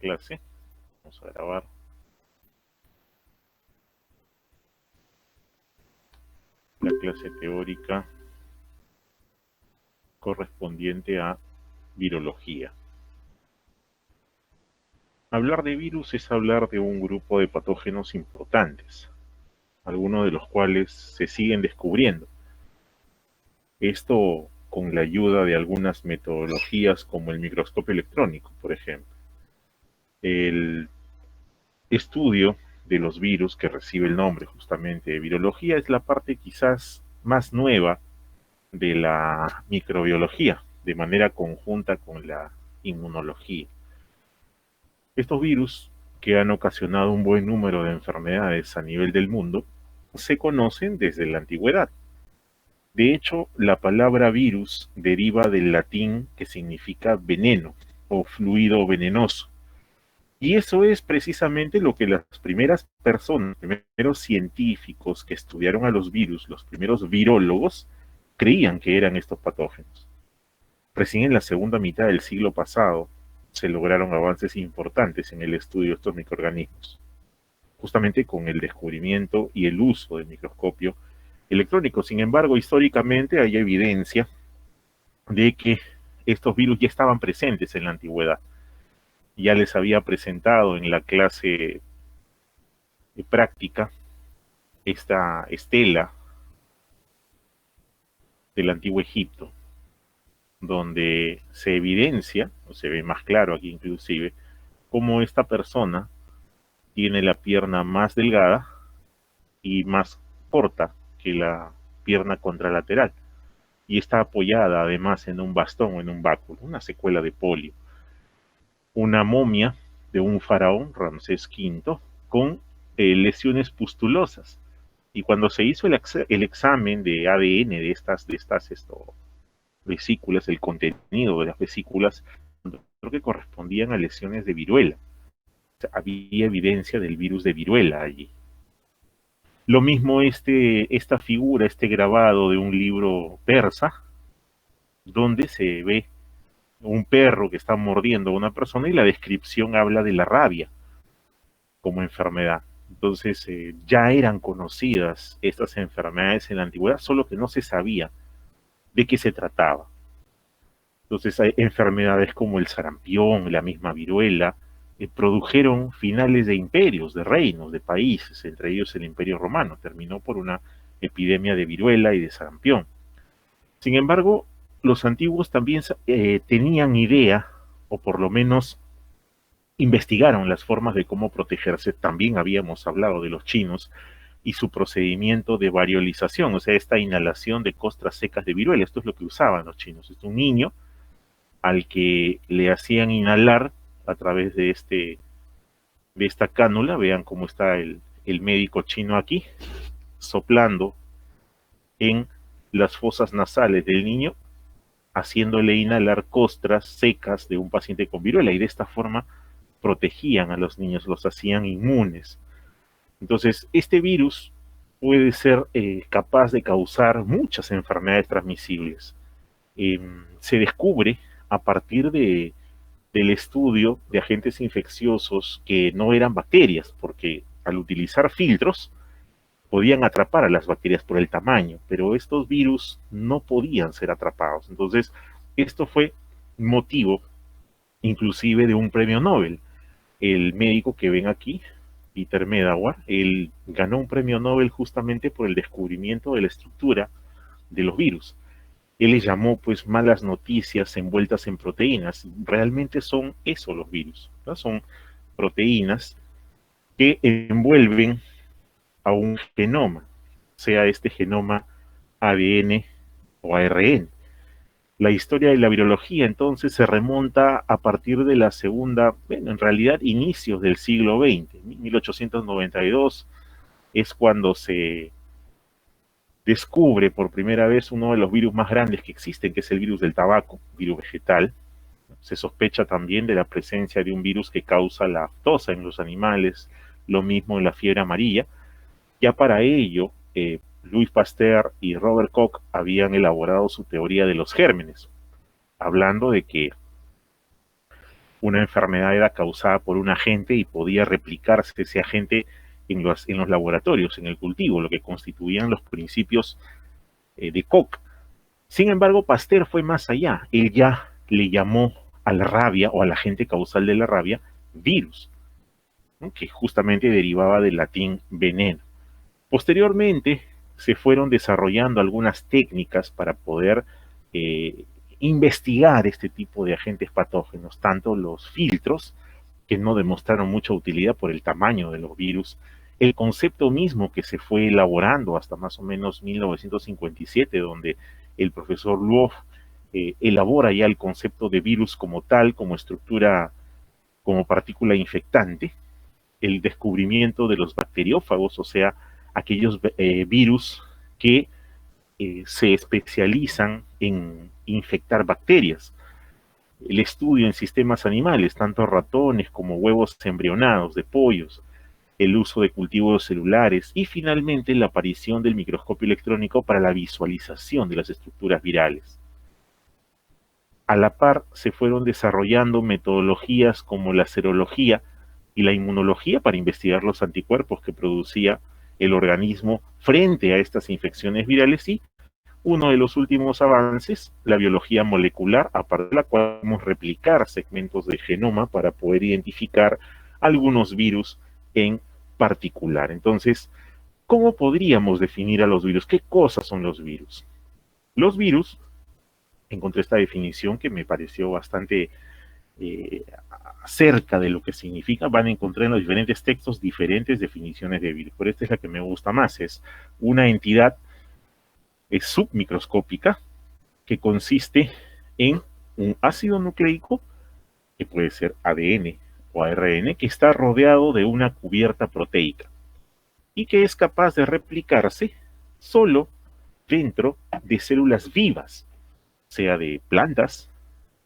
clase. Vamos a grabar la clase teórica correspondiente a virología. Hablar de virus es hablar de un grupo de patógenos importantes, algunos de los cuales se siguen descubriendo. Esto con la ayuda de algunas metodologías como el microscopio electrónico, por ejemplo. El estudio de los virus, que recibe el nombre justamente de virología, es la parte quizás más nueva de la microbiología, de manera conjunta con la inmunología. Estos virus, que han ocasionado un buen número de enfermedades a nivel del mundo, se conocen desde la antigüedad. De hecho, la palabra virus deriva del latín que significa veneno o fluido venenoso. Y eso es precisamente lo que las primeras personas, los primeros científicos que estudiaron a los virus, los primeros virólogos, creían que eran estos patógenos. Recién en la segunda mitad del siglo pasado se lograron avances importantes en el estudio de estos microorganismos, justamente con el descubrimiento y el uso del microscopio electrónico. Sin embargo, históricamente hay evidencia de que estos virus ya estaban presentes en la antigüedad. Ya les había presentado en la clase práctica esta estela del antiguo Egipto, donde se evidencia, o se ve más claro aquí inclusive, cómo esta persona tiene la pierna más delgada y más corta que la pierna contralateral, y está apoyada además en un bastón o en un báculo, una secuela de polio. Una momia de un faraón, Ramsés V, con lesiones pustulosas. Y cuando se hizo el examen de ADN de estas vesículas, el contenido de las vesículas, creo que correspondían a lesiones de viruela. O sea, había evidencia del virus de viruela allí. Lo mismo esta figura, este grabado de un libro persa, donde se ve un perro que está mordiendo a una persona y la descripción habla de la rabia como enfermedad. Entonces ya eran conocidas estas enfermedades en la antigüedad, solo que no se sabía de qué se trataba. Entonces hay enfermedades como el sarampión, la misma viruela, produjeron finales de imperios, de reinos, de países, entre ellos el Imperio Romano. Terminó por una epidemia de viruela y de sarampión. Sin embargo, los antiguos también tenían idea, o por lo menos investigaron las formas de cómo protegerse. También habíamos hablado de los chinos y su procedimiento de variolización, o sea, esta inhalación de costras secas de viruela. Esto es lo que usaban los chinos. Es un niño al que le hacían inhalar a través de esta cánula. Vean cómo está el médico chino aquí, soplando en las fosas nasales del niño, haciéndole inhalar costras secas de un paciente con viruela, y de esta forma protegían a los niños, los hacían inmunes. Entonces, este virus puede ser capaz de causar muchas enfermedades transmisibles. Se descubre a partir del estudio de agentes infecciosos que no eran bacterias, porque al utilizar filtros podían atrapar a las bacterias por el tamaño, pero estos virus no podían ser atrapados. Entonces, esto fue motivo inclusive de un premio Nobel. El médico que ven aquí, Peter Medawar, él ganó un premio Nobel justamente por el descubrimiento de la estructura de los virus. Él les llamó pues malas noticias envueltas en proteínas. Realmente son eso los virus, ¿no? Son proteínas que envuelven a un genoma, sea este genoma ADN o ARN. La historia de la virología entonces se remonta a partir de la segunda, bueno, en realidad inicios del siglo XX. 1892 es cuando se descubre por primera vez uno de los virus más grandes que existen, que es el virus del tabaco, virus vegetal. Se sospecha también de la presencia de un virus que causa la aftosa en los animales, lo mismo en la fiebre amarilla. Ya para ello, Louis Pasteur y Robert Koch habían elaborado su teoría de los gérmenes, hablando de que una enfermedad era causada por un agente y podía replicarse ese agente en los laboratorios, en el cultivo, lo que constituían los principios de Koch. Sin embargo, Pasteur fue más allá. Él ya le llamó a la rabia o al agente causal de la rabia virus, ¿no? Que justamente derivaba del latín veneno. Posteriormente se fueron desarrollando algunas técnicas para poder investigar este tipo de agentes patógenos, tanto los filtros, que no demostraron mucha utilidad por el tamaño de los virus, el concepto mismo que se fue elaborando hasta más o menos 1957, donde el profesor Lwoff elabora ya el concepto de virus como tal, como estructura, como partícula infectante, el descubrimiento de los bacteriófagos, o sea, aquellos virus que se especializan en infectar bacterias. El estudio en sistemas animales, tanto ratones como huevos embrionados de pollos, el uso de cultivos celulares y finalmente la aparición del microscopio electrónico para la visualización de las estructuras virales. A la par se fueron desarrollando metodologías como la serología y la inmunología para investigar los anticuerpos que producía el organismo frente a estas infecciones virales y uno de los últimos avances, la biología molecular, a partir de la cual podemos replicar segmentos del genoma para poder identificar algunos virus en particular. Entonces, ¿cómo podríamos definir a los virus? ¿Qué cosas son los virus? Los virus, encontré esta definición que me pareció bastante cerca de lo que significa. Van a encontrar en los diferentes textos diferentes definiciones de virus, pero esta es la que me gusta más. Es una entidad submicroscópica que consiste en un ácido nucleico, que puede ser ADN o ARN, que está rodeado de una cubierta proteica y que es capaz de replicarse solo dentro de células vivas, sea de plantas,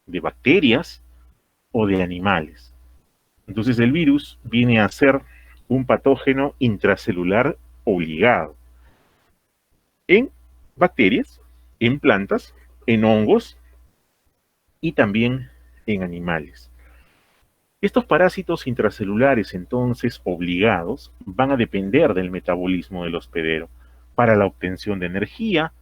de bacterias o de animales. Entonces el virus viene a ser un patógeno intracelular obligado en bacterias, en plantas, en hongos y también en animales. Estos parásitos intracelulares, entonces, obligados, van a depender del metabolismo del hospedero para la obtención de energía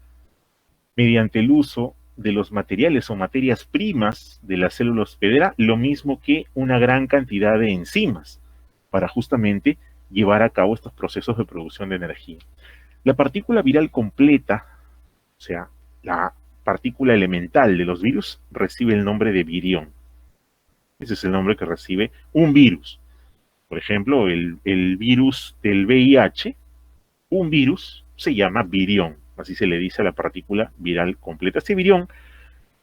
mediante el uso de los materiales o materias primas de la célula hospedera, lo mismo que una gran cantidad de enzimas para justamente llevar a cabo estos procesos de producción de energía. La partícula viral completa, o sea, la partícula elemental de los virus, recibe el nombre de virión. Ese es el nombre que recibe un virus. Por ejemplo, el virus del VIH, un virus se llama virión. Así se le dice a la partícula viral completa. Este virión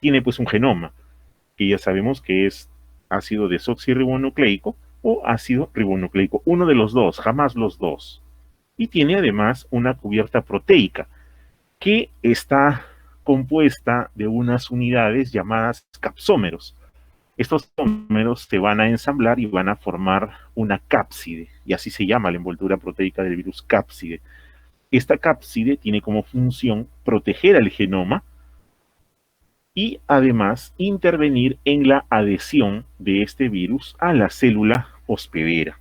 tiene pues un genoma, que ya sabemos que es ácido desoxirribonucleico o ácido ribonucleico. Uno de los dos, jamás los dos. Y tiene además una cubierta proteica, que está compuesta de unas unidades llamadas capsómeros. Estos capsómeros se van a ensamblar y van a formar una cápside, y así se llama la envoltura proteica del virus, cápside. Esta cápside tiene como función proteger al genoma y además intervenir en la adhesión de este virus a la célula hospedera.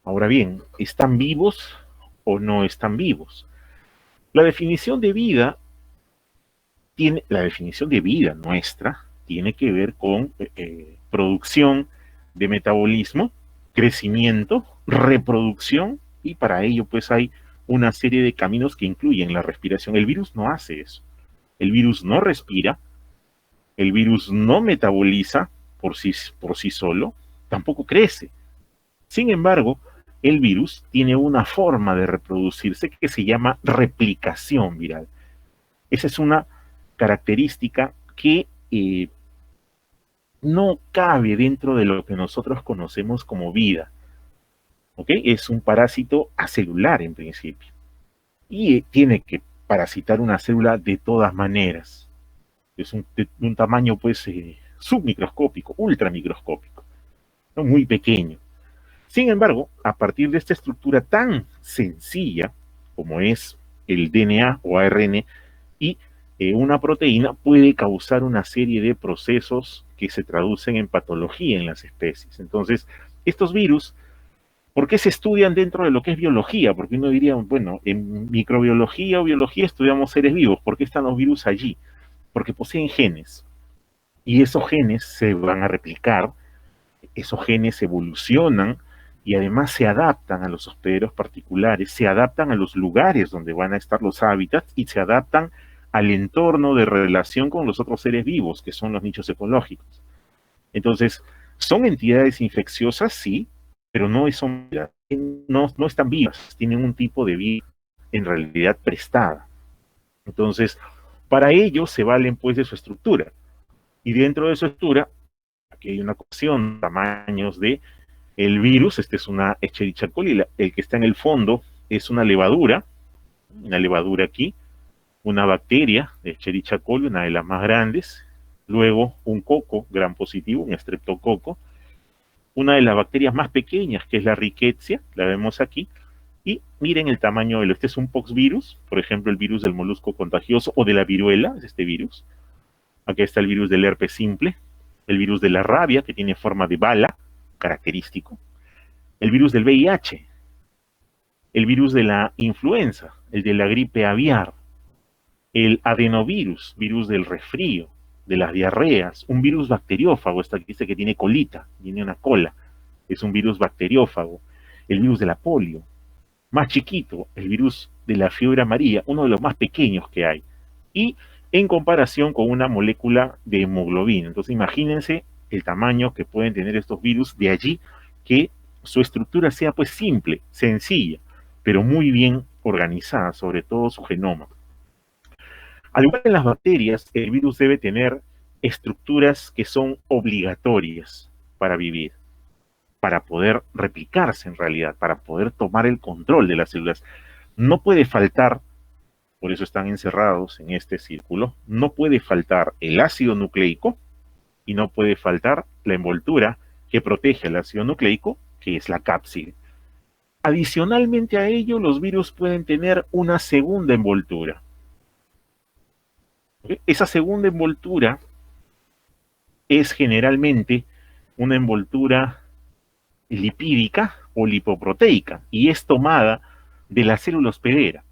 Ahora bien, ¿están vivos o no están vivos? La definición de vida nuestra tiene que ver con producción de metabolismo, crecimiento, reproducción, y para ello pues hay una serie de caminos que incluyen la respiración. El virus no hace eso. El virus no respira, el virus no metaboliza por sí solo, tampoco crece. Sin embargo, el virus tiene una forma de reproducirse que se llama replicación viral. Esa es una característica que no cabe dentro de lo que nosotros conocemos como vida. ¿Ok? Es un parásito acelular en principio. Y tiene que parasitar una célula de todas maneras. Es de un tamaño pues submicroscópico, ultramicroscópico, ¿no? Muy pequeño. Sin embargo, a partir de esta estructura tan sencilla como es el DNA o ARN y una proteína, puede causar una serie de procesos que se traducen en patología en las especies. Entonces, estos virus, ¿por qué se estudian dentro de lo que es biología? Porque uno diría, bueno, en microbiología o biología estudiamos seres vivos. ¿Por qué están los virus allí? Porque poseen genes. Y esos genes se van a replicar, esos genes evolucionan y además se adaptan a los hospederos particulares, se adaptan a los lugares donde van a estar los hábitats y se adaptan al entorno de relación con los otros seres vivos, que son los nichos ecológicos. Entonces, son entidades infecciosas, sí, pero no están vivas, tienen un tipo de vida en realidad prestada. Entonces, para ello se valen pues de su estructura. Y dentro de su estructura, aquí hay una cuestión, tamaños de el virus, este es una Escherichia coli, el que está en el fondo es una levadura aquí, una bacteria de Escherichia coli, una de las más grandes, luego un coco gram positivo, un estreptococo, una de las bacterias más pequeñas, que es la Rickettsia, la vemos aquí, y miren el tamaño de este es un poxvirus, por ejemplo, el virus del molusco contagioso o de la viruela, es este virus. Aquí está el virus del herpes simple, el virus de la rabia, que tiene forma de bala, característico, el virus del VIH, el virus de la influenza, el de la gripe aviar, el adenovirus, virus del resfrío, de las diarreas, un virus bacteriófago, esta que dice que tiene colita, tiene una cola, es un virus bacteriófago, el virus de la polio, más chiquito, el virus de la fiebre amarilla, uno de los más pequeños que hay, y en comparación con una molécula de hemoglobina. Entonces imagínense el tamaño que pueden tener estos virus, de allí que su estructura sea pues simple, sencilla, pero muy bien organizada, sobre todo su genoma. Al igual que en las bacterias, el virus debe tener estructuras que son obligatorias para vivir, para poder replicarse en realidad, para poder tomar el control de las células. No puede faltar, por eso están encerrados en este círculo, no puede faltar el ácido nucleico y no puede faltar la envoltura que protege al ácido nucleico, que es la cápside. Adicionalmente a ello, los virus pueden tener una segunda envoltura. Esa segunda envoltura es generalmente una envoltura lipídica o lipoproteica y es tomada de la célula hospedera.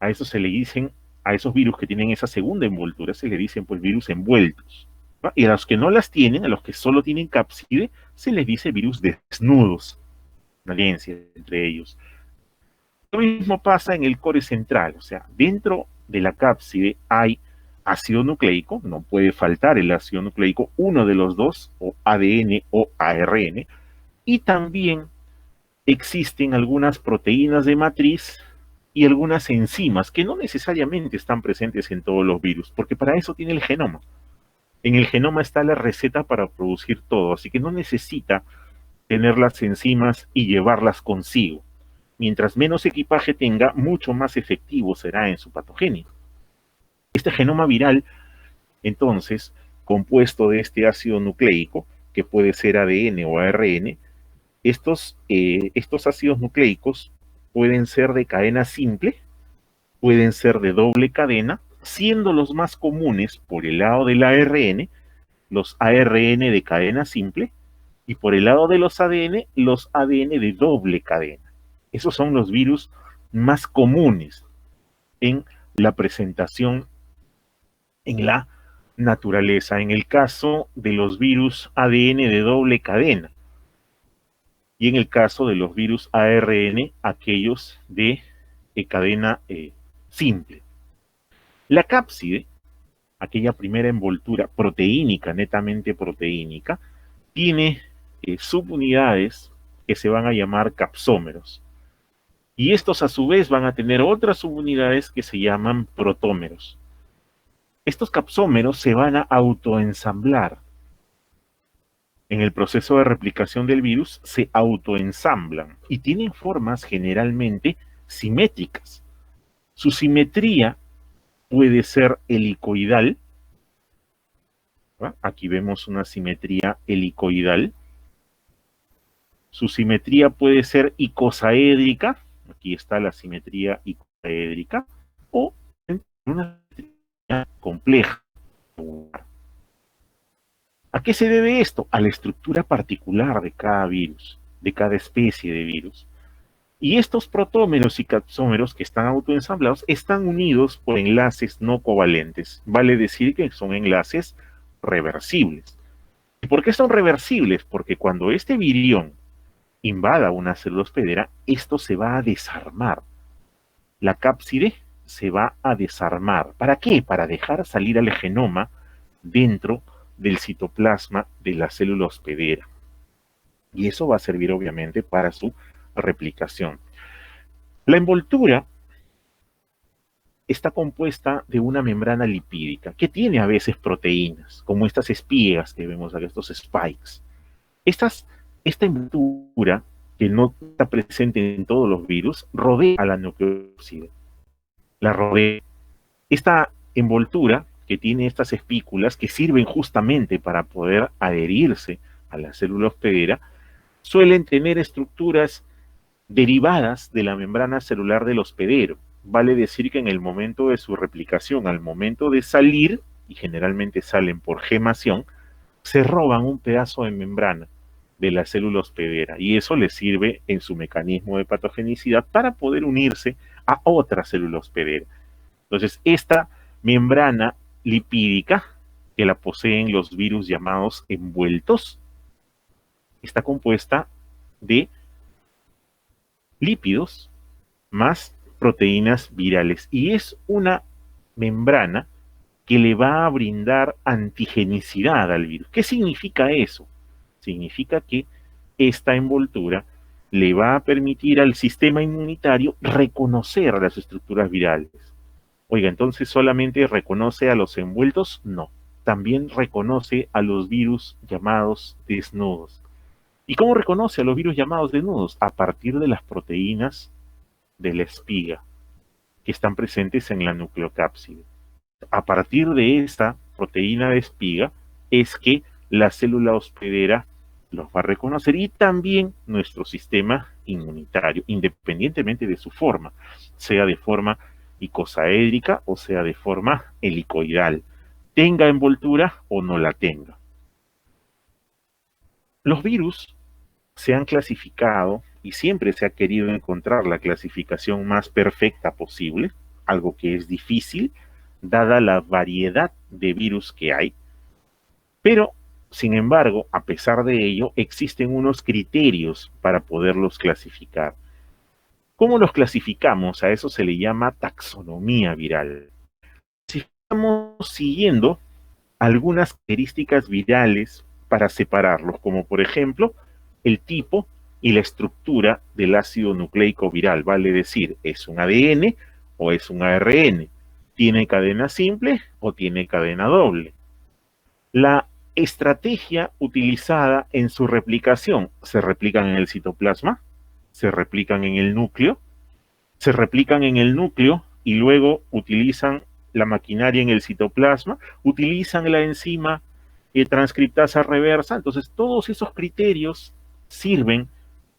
A eso se le dicen, a esos virus que tienen esa segunda envoltura, se le dicen pues virus envueltos, ¿no? Y a los que no las tienen, a los que solo tienen cápside, se les dice virus desnudos, una diferencia entre ellos. Lo mismo pasa en el core central, o sea, dentro de la cápside hay ácido nucleico, no puede faltar el ácido nucleico, uno de los dos, o ADN o ARN, y también existen algunas proteínas de matriz y algunas enzimas que no necesariamente están presentes en todos los virus, porque para eso tiene el genoma. En el genoma está la receta para producir todo, así que no necesita tener las enzimas y llevarlas consigo. Mientras menos equipaje tenga, mucho más efectivo será en su patogenia. Este genoma viral, entonces, compuesto de este ácido nucleico, que puede ser ADN o ARN, estos ácidos nucleicos pueden ser de cadena simple, pueden ser de doble cadena, siendo los más comunes por el lado del ARN, los ARN de cadena simple, y por el lado de los ADN de doble cadena. Esos son los virus más comunes en la presentación en la naturaleza. En el caso de los virus ADN de doble cadena y en el caso de los virus ARN, aquellos de cadena simple. La cápside, aquella primera envoltura proteínica, netamente proteínica, tiene subunidades que se van a llamar capsómeros. Y estos a su vez van a tener otras subunidades que se llaman protómeros. Estos capsómeros se van a autoensamblar. En el proceso de replicación del virus se autoensamblan y tienen formas generalmente simétricas. Su simetría puede ser helicoidal. ¿Va? Aquí vemos una simetría helicoidal. Su simetría puede ser icosaédrica. Aquí está la simetría icosaédrica. O una simetría compleja. ¿A qué se debe esto? A la estructura particular de cada virus, de cada especie de virus. Y estos protómeros y capsómeros que están autoensamblados están unidos por enlaces no covalentes. Vale decir que son enlaces reversibles. ¿Y por qué son reversibles? Porque cuando este virión invada una célula hospedera, esto se va a desarmar. La cápside se va a desarmar. ¿Para qué? Para dejar salir al genoma dentro del citoplasma de la célula hospedera. Y eso va a servir obviamente para su replicación. La envoltura está compuesta de una membrana lipídica que tiene a veces proteínas, como estas espigas que vemos aquí, estos spikes. Esta envoltura, que no está presente en todos los virus, rodea a la nucleópside. La rodea. Esta envoltura, que tiene estas espículas que sirven justamente para poder adherirse a la célula hospedera, suelen tener estructuras derivadas de la membrana celular del hospedero. Vale decir que en el momento de su replicación, al momento de salir, y generalmente salen por gemación, se roban un pedazo de membrana de la célula hospedera y eso les sirve en su mecanismo de patogenicidad para poder unirse a otra célula hospedera. Entonces, esta membrana lipídica que la poseen los virus llamados envueltos está compuesta de lípidos más proteínas virales y es una membrana que le va a brindar antigenicidad al virus. ¿Qué significa eso? Significa que esta envoltura le va a permitir al sistema inmunitario reconocer las estructuras virales. Oiga, entonces solamente reconoce a los envueltos, no, también reconoce a los virus llamados desnudos. ¿Y cómo reconoce a los virus llamados desnudos? A partir de las proteínas de la espiga que están presentes en la nucleocápside. A partir de esta proteína de espiga es que la célula hospedera los va a reconocer y también nuestro sistema inmunitario, independientemente de su forma, sea de forma icosaédrica o sea de forma helicoidal, tenga envoltura o no la tenga. Los virus se han clasificado y siempre se ha querido encontrar la clasificación más perfecta posible, algo que es difícil, dada la variedad de virus que hay, pero sin embargo, a pesar de ello, existen unos criterios para poderlos clasificar. ¿Cómo los clasificamos? A eso se le llama taxonomía viral. Estamos siguiendo algunas características virales para separarlos, como por ejemplo el tipo y la estructura del ácido nucleico viral, vale decir, ¿es un ADN o es un ARN? ¿Tiene cadena simple o tiene cadena doble? La estrategia utilizada en su replicación, ¿se replican en el citoplasma? ¿Se replican en el núcleo? ¿Se replican en el núcleo y luego utilizan la maquinaria en el citoplasma? ¿Utilizan la enzima transcriptasa reversa? Entonces, todos esos criterios sirven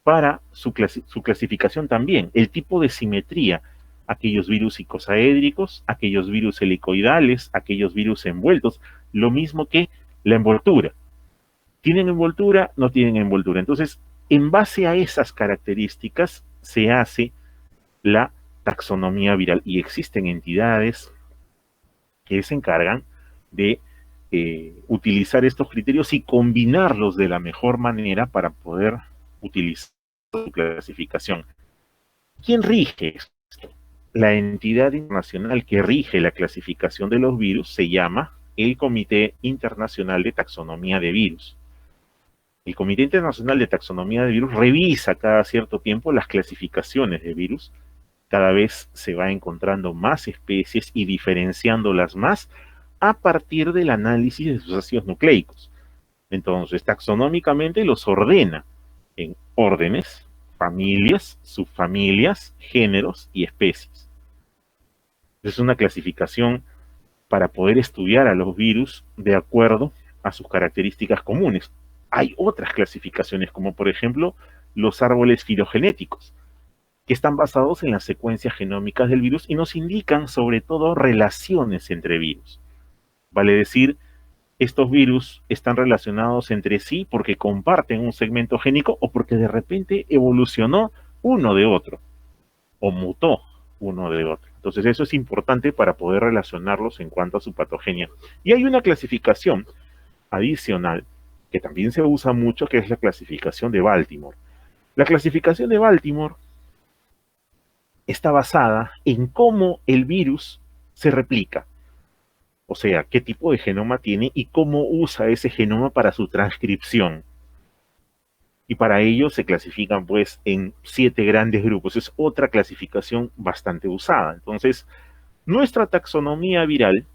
para su clasificación también. El tipo de simetría, aquellos virus icosaédricos, aquellos virus helicoidales, aquellos virus envueltos, lo mismo que la envoltura. ¿Tienen envoltura? No tienen envoltura. Entonces, en base a esas características se hace la taxonomía viral y existen entidades que se encargan de utilizar estos criterios y combinarlos de la mejor manera para poder utilizar su clasificación. ¿Quién rige esto? La entidad internacional que rige la clasificación de los virus se llama el Comité Internacional de Taxonomía de Virus. El Comité Internacional de Taxonomía de Virus revisa cada cierto tiempo las clasificaciones de virus. Cada vez se va encontrando más especies y diferenciándolas más a partir del análisis de sus ácidos nucleicos. Entonces, taxonómicamente los ordena en órdenes, familias, subfamilias, géneros y especies. Es una clasificación para poder estudiar a los virus de acuerdo a sus características comunes. Hay otras clasificaciones, como por ejemplo los árboles filogenéticos, que están basados en las secuencias genómicas del virus y nos indican sobre todo relaciones entre virus. Vale decir, estos virus están relacionados entre sí porque comparten un segmento génico o porque de repente evolucionó uno de otro o mutó uno de otro. Entonces eso es importante para poder relacionarlos en cuanto a su patogenia. Y hay una clasificación adicional que también se usa mucho, que es la clasificación de Baltimore. La clasificación de Baltimore está basada en cómo el virus se replica, o sea, qué tipo de genoma tiene y cómo usa ese genoma para su transcripción. Y para ello se clasifican pues en 7 grandes grupos. Es otra clasificación bastante usada. Entonces, nuestra taxonomía viral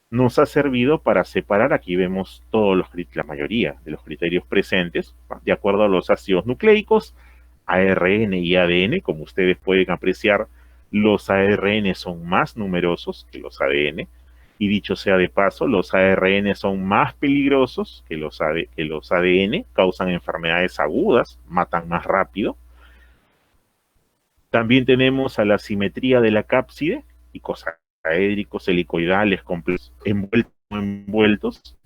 nos ha servido para separar, aquí vemos la mayoría de los criterios presentes, de acuerdo a los ácidos nucleicos, ARN y ADN. Como ustedes pueden apreciar, los ARN son más numerosos que los ADN, y dicho sea de paso, los ARN son más peligrosos que los ADN, causan enfermedades agudas, matan más rápido. También tenemos a la simetría de la cápside, icosaédricos, helicoidales, complejos, envueltos.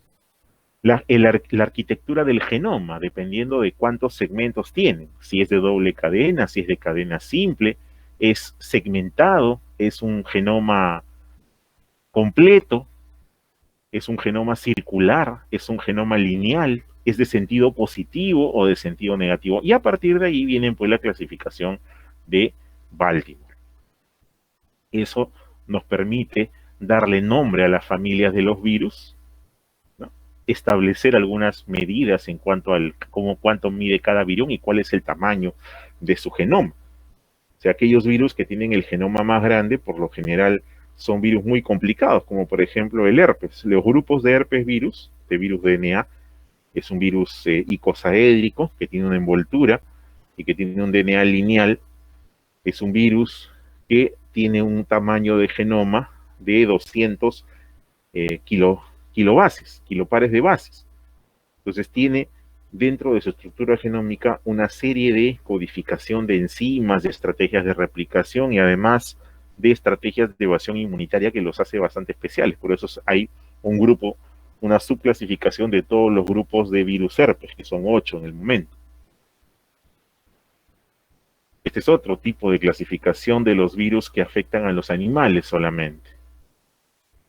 La arquitectura del genoma, dependiendo de cuántos segmentos tienen, si es de doble cadena, si es de cadena simple, es segmentado, es un genoma completo, es un genoma circular, es un genoma lineal, es de sentido positivo o de sentido negativo. Y a partir de ahí viene pues la clasificación de Baltimore. Eso nos permite darle nombre a las familias de los virus, ¿no? Establecer algunas medidas en cuanto al cuánto mide cada virión y cuál es el tamaño de su genoma. O sea, aquellos virus que tienen el genoma más grande, por lo general, son virus muy complicados, como por ejemplo el herpes. Los grupos de herpes virus, de virus DNA, es un virus icosaédrico que tiene una envoltura y que tiene un DNA lineal. Es un virus que tiene un tamaño de genoma de 200 kilobases, kilopares de bases. Entonces tiene dentro de su estructura genómica una serie de codificación de enzimas, de estrategias de replicación y además de estrategias de evasión inmunitaria que los hace bastante especiales. Por eso hay un grupo, una subclasificación de todos los grupos de virus herpes, que son 8 en el momento. Este es otro tipo de clasificación de los virus que afectan a los animales solamente.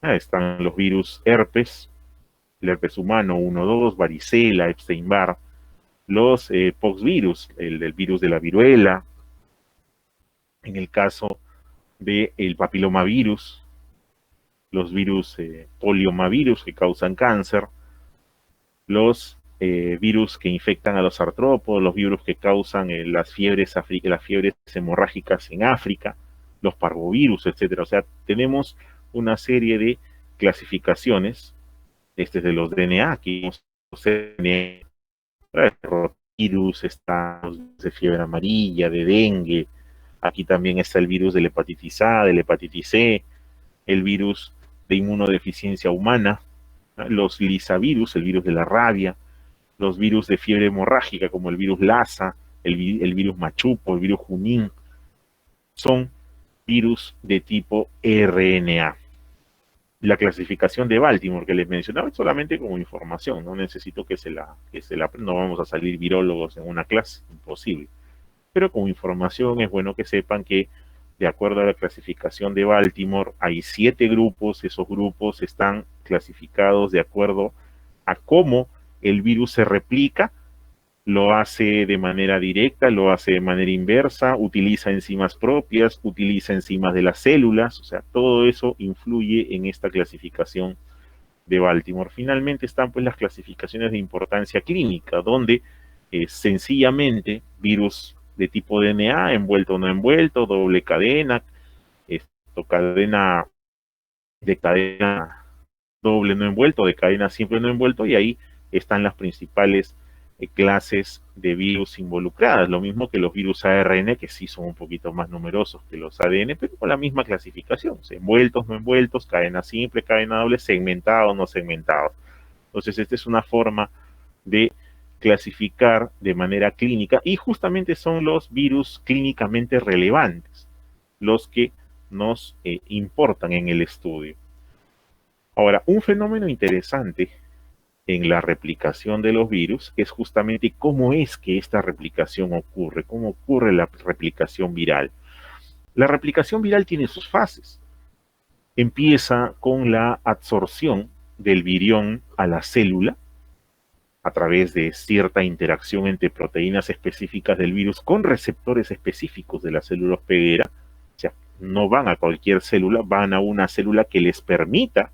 Están los virus herpes, el herpes humano 1, 2, varicela, Epstein-Barr, los poxvirus, el virus de la viruela, en el caso del papilomavirus, los virus poliomavirus que causan cáncer, los virus que infectan a los artrópodos, los virus que causan las fiebres hemorrágicas en África, los parvovirus, etcétera. O sea, tenemos una serie de clasificaciones, de los DNA, aquí los DNA, virus, está de fiebre amarilla, de dengue, aquí también está el virus de la hepatitis A, de la hepatitis C, el virus de inmunodeficiencia humana, los lisavirus, el virus de la rabia, los virus de fiebre hemorrágica como el virus Lassa, el virus Machupo, el virus Junín, son virus de tipo RNA. La clasificación de Baltimore que les mencionaba es solamente como información, no necesito que se la no vamos a salir virólogos en una clase, imposible. Pero como información es bueno que sepan que de acuerdo a la clasificación de Baltimore hay 7 grupos, esos grupos están clasificados de acuerdo a cómo el virus se replica, lo hace de manera directa, lo hace de manera inversa, utiliza enzimas propias, utiliza enzimas de las células, o sea, todo eso influye en esta clasificación de Baltimore. Finalmente están pues las clasificaciones de importancia clínica, donde sencillamente virus de tipo DNA, envuelto o no envuelto, doble cadena, cadena de cadena doble no envuelto, de cadena simple no envuelto, y ahí están las principales clases de virus involucradas, lo mismo que los virus ARN, que sí son un poquito más numerosos que los ADN, pero con la misma clasificación, envueltos, no envueltos, cadena simple, cadena doble, segmentados, no segmentados. Entonces, esta es una forma de clasificar de manera clínica, y justamente son los virus clínicamente relevantes los que nos importan en el estudio. Ahora, un fenómeno interesante en la replicación de los virus es justamente cómo es que esta replicación ocurre, cómo ocurre la replicación viral. La replicación viral tiene sus fases. Empieza con la absorción del virión a la célula a través de cierta interacción entre proteínas específicas del virus con receptores específicos de la célula hospedera. O sea, no van a cualquier célula, van a una célula que les permita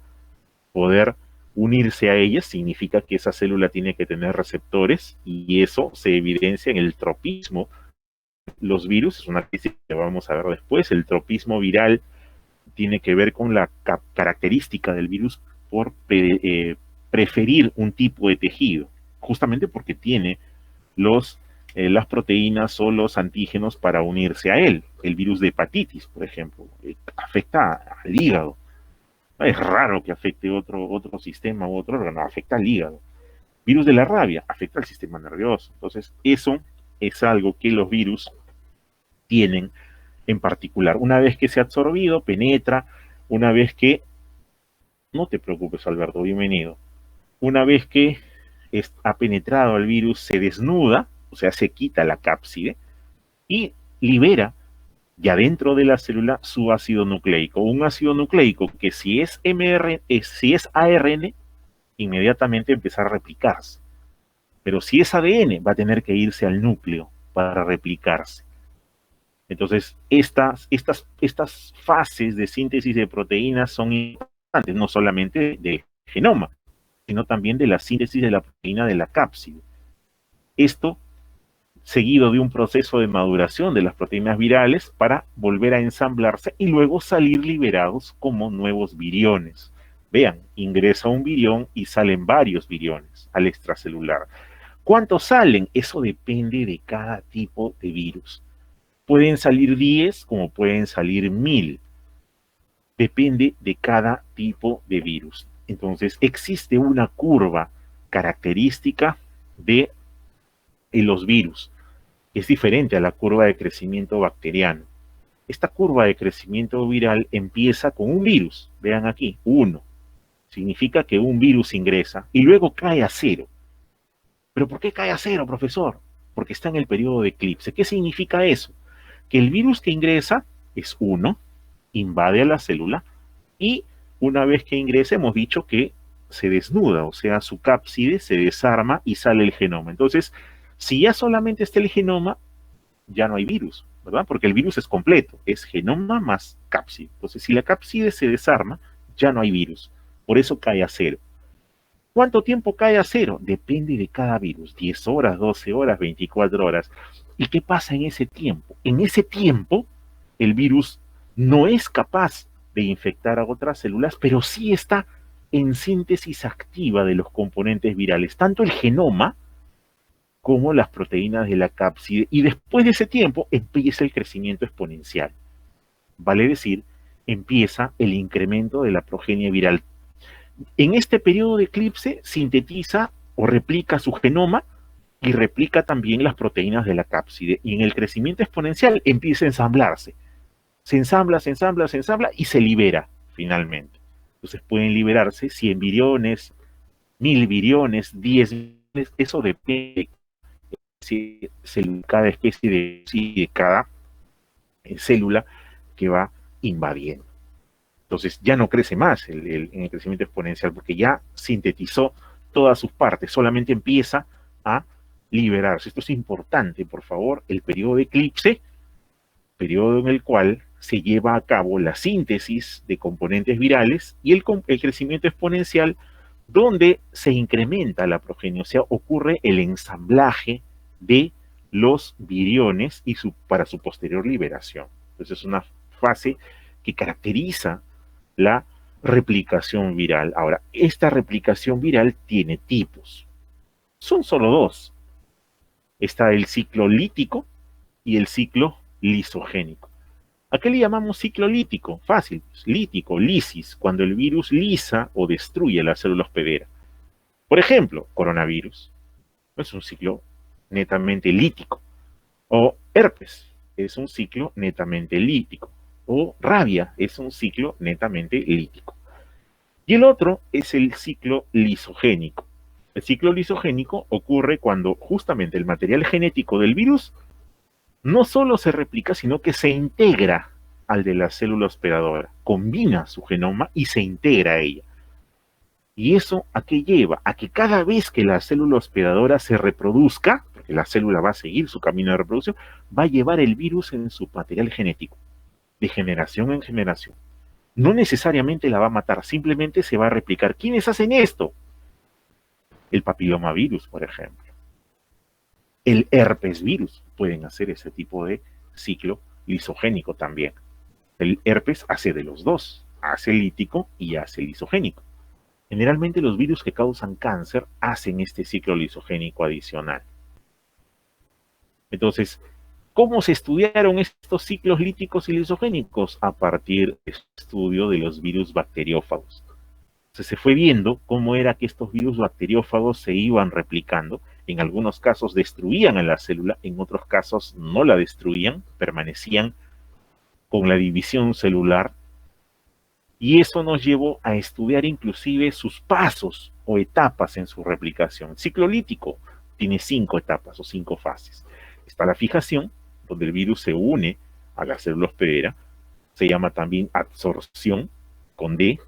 poder unirse a ella. Significa que esa célula tiene que tener receptores y eso se evidencia en el tropismo. Los virus, es una crisis que vamos a ver después, el tropismo viral tiene que ver con la característica del virus por preferir un tipo de tejido, justamente porque tiene las proteínas o los antígenos para unirse a él. El virus de hepatitis, por ejemplo, afecta al hígado. Es raro que afecte otro sistema u otro órgano, afecta al hígado. Virus de la rabia, afecta al sistema nervioso. Entonces, eso es algo que los virus tienen en particular. Una vez que se ha absorbido, penetra, una vez que, no te preocupes Alberto, bienvenido, una vez que ha penetrado el virus, se desnuda, o sea, se quita la cápside y libera ya dentro de la célula su ácido nucleico. Un ácido nucleico que si es si es ARN, inmediatamente empieza a replicarse. Pero si es ADN, va a tener que irse al núcleo para replicarse. Entonces, estas fases de síntesis de proteínas son importantes, no solamente del genoma, sino también de la síntesis de la proteína de la cápside. Esto seguido de un proceso de maduración de las proteínas virales para volver a ensamblarse y luego salir liberados como nuevos viriones. Vean, ingresa un virión y salen varios viriones al extracelular. ¿Cuántos salen? Eso depende de cada tipo de virus. Pueden salir 10 como pueden salir 1000. Depende de cada tipo de virus. Entonces, existe una curva característica de los virus. Es diferente a la curva de crecimiento bacteriano. Esta curva de crecimiento viral empieza con un virus. Vean aquí, 1. Significa que un virus ingresa y luego cae a 0. ¿Pero por qué cae a 0, profesor? Porque está en el periodo de eclipse. ¿Qué significa eso? Que el virus que ingresa es 1, invade a la célula y una vez que ingresa hemos dicho que se desnuda, o sea, su cápside se desarma y sale el genoma. Entonces, si ya solamente está el genoma, ya no hay virus, ¿verdad? Porque el virus es completo, es genoma más cápside. Entonces, si la cápside se desarma, ya no hay virus. Por eso cae a 0. ¿Cuánto tiempo cae a 0? Depende de cada virus, 10 horas, 12 horas, 24 horas. ¿Y qué pasa en ese tiempo? En ese tiempo, el virus no es capaz de infectar a otras células, pero sí está en síntesis activa de los componentes virales, tanto el genoma como las proteínas de la cápside, y después de ese tiempo empieza el crecimiento exponencial. Vale decir, empieza el incremento de la progenie viral. En este periodo de eclipse sintetiza o replica su genoma y replica también las proteínas de la cápside. Y en el crecimiento exponencial empieza a ensamblarse. Se ensambla, se ensambla, se ensambla y se libera finalmente. Entonces pueden liberarse 100 viriones, 1000 viriones, 10 viriones. Eso depende de cada especie de cada célula que va invadiendo. Entonces ya no crece más en el crecimiento exponencial porque ya sintetizó todas sus partes, solamente empieza a liberarse. Esto es importante, por favor, el periodo de eclipse, periodo en el cual se lleva a cabo la síntesis de componentes virales y el crecimiento exponencial, donde se incrementa la progenie, o sea, ocurre el ensamblaje de los viriones y para su posterior liberación. Entonces es una fase que caracteriza la replicación viral. Ahora, esta replicación viral tiene tipos. Son solo 2. Está el ciclo lítico y el ciclo lisogénico. ¿A qué le llamamos ciclo lítico? Fácil, lítico, lisis, cuando el virus lisa o destruye la célula hospedera. Por ejemplo, coronavirus es un ciclo netamente lítico. O herpes es un ciclo netamente lítico. O rabia es un ciclo netamente lítico. Y el otro es el ciclo lisogénico. El ciclo lisogénico ocurre cuando justamente el material genético del virus no solo se replica, sino que se integra al de la célula hospedadora, combina su genoma y se integra a ella. ¿Y eso a qué lleva? A que cada vez que la célula hospedadora se reproduzca, porque la célula va a seguir su camino de reproducción, va a llevar el virus en su material genético, de generación en generación. No necesariamente la va a matar, simplemente se va a replicar. ¿Quiénes hacen esto? El papilomavirus, por ejemplo. El herpes virus pueden hacer ese tipo de ciclo lisogénico también. El herpes hace de los dos, hace lítico y hace lisogénico. Generalmente los virus que causan cáncer hacen este ciclo lisogénico adicional. Entonces, ¿cómo se estudiaron estos ciclos líticos y lisogénicos? A partir del estudio de los virus bacteriófagos. Entonces, se fue viendo cómo era que estos virus bacteriófagos se iban replicando. En algunos casos destruían a la célula, en otros casos no la destruían, permanecían con la división celular. Y eso nos llevó a estudiar inclusive sus pasos o etapas en su replicación. El ciclo lítico tiene 5 etapas o 5 fases. Está la fijación, donde el virus se une a la célula hospedera. Se llama también adsorción con D.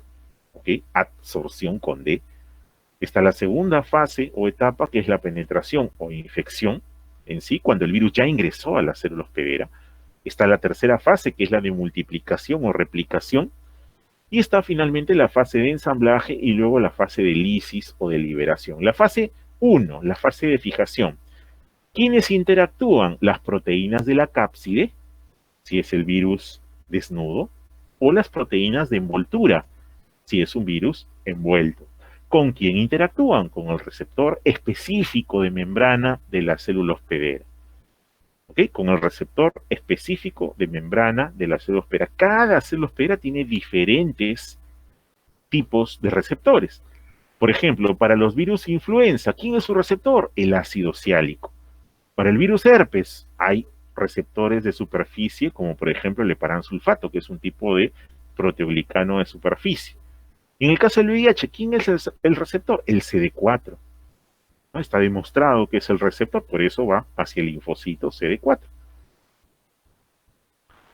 ¿Ok? Adsorción con D. Está la segunda fase o etapa, que es la penetración o infección en sí, cuando el virus ya ingresó a la célula hospedera. Está la tercera fase, que es la de multiplicación o replicación. Y está finalmente la fase de ensamblaje y luego la fase de lisis o de liberación. La fase 1, la fase de fijación. ¿Quiénes interactúan? Las proteínas de la cápside, si es el virus desnudo, o las proteínas de envoltura, si es un virus envuelto. ¿Con quién interactúan? Con el receptor específico de membrana de la célula hospedera. ¿Okay? Con el receptor específico de membrana de la célula hospedera. Cada célula hospedera tiene diferentes tipos de receptores. Por ejemplo, para los virus influenza, ¿quién es su receptor? El ácido ciálico. Para el virus herpes hay receptores de superficie, como por ejemplo el heparansulfato, que es un tipo de proteoglicano de superficie. En el caso del VIH, ¿quién es el receptor? El CD4. ¿No? Está demostrado que es el receptor, por eso va hacia el linfocito CD4.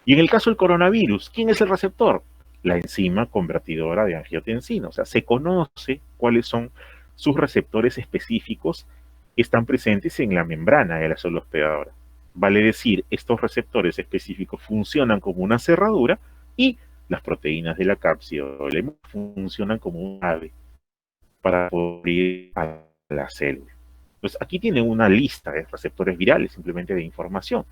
Y en el caso del coronavirus, ¿quién es el receptor? La enzima convertidora de angiotensina. O sea, se conoce cuáles son sus receptores específicos que están presentes en la membrana de la célula hospedadora. Vale decir, estos receptores específicos funcionan como una cerradura y las proteínas de la cápside funcionan como un ave para poder ir a la célula. Pues aquí tienen una lista de receptores virales, simplemente de información.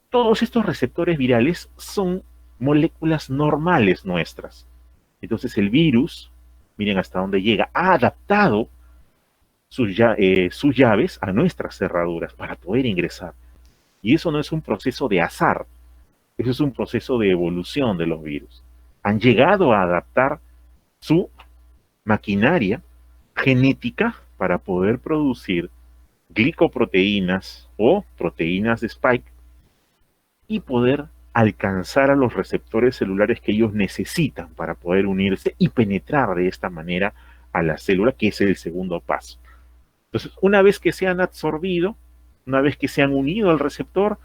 Todos estos receptores virales son moléculas normales nuestras. Entonces el virus, miren hasta dónde llega, ha adaptado sus llaves a nuestras cerraduras para poder ingresar. Y eso no es un proceso de azar, eso es un proceso de evolución de los virus. Han llegado a adaptar su maquinaria genética para poder producir glicoproteínas o proteínas de spike y poder alcanzar a los receptores celulares que ellos necesitan para poder unirse y penetrar de esta manera a la célula, que es el segundo paso. Entonces, una vez que se han absorbido, una vez que se han unido al receptor,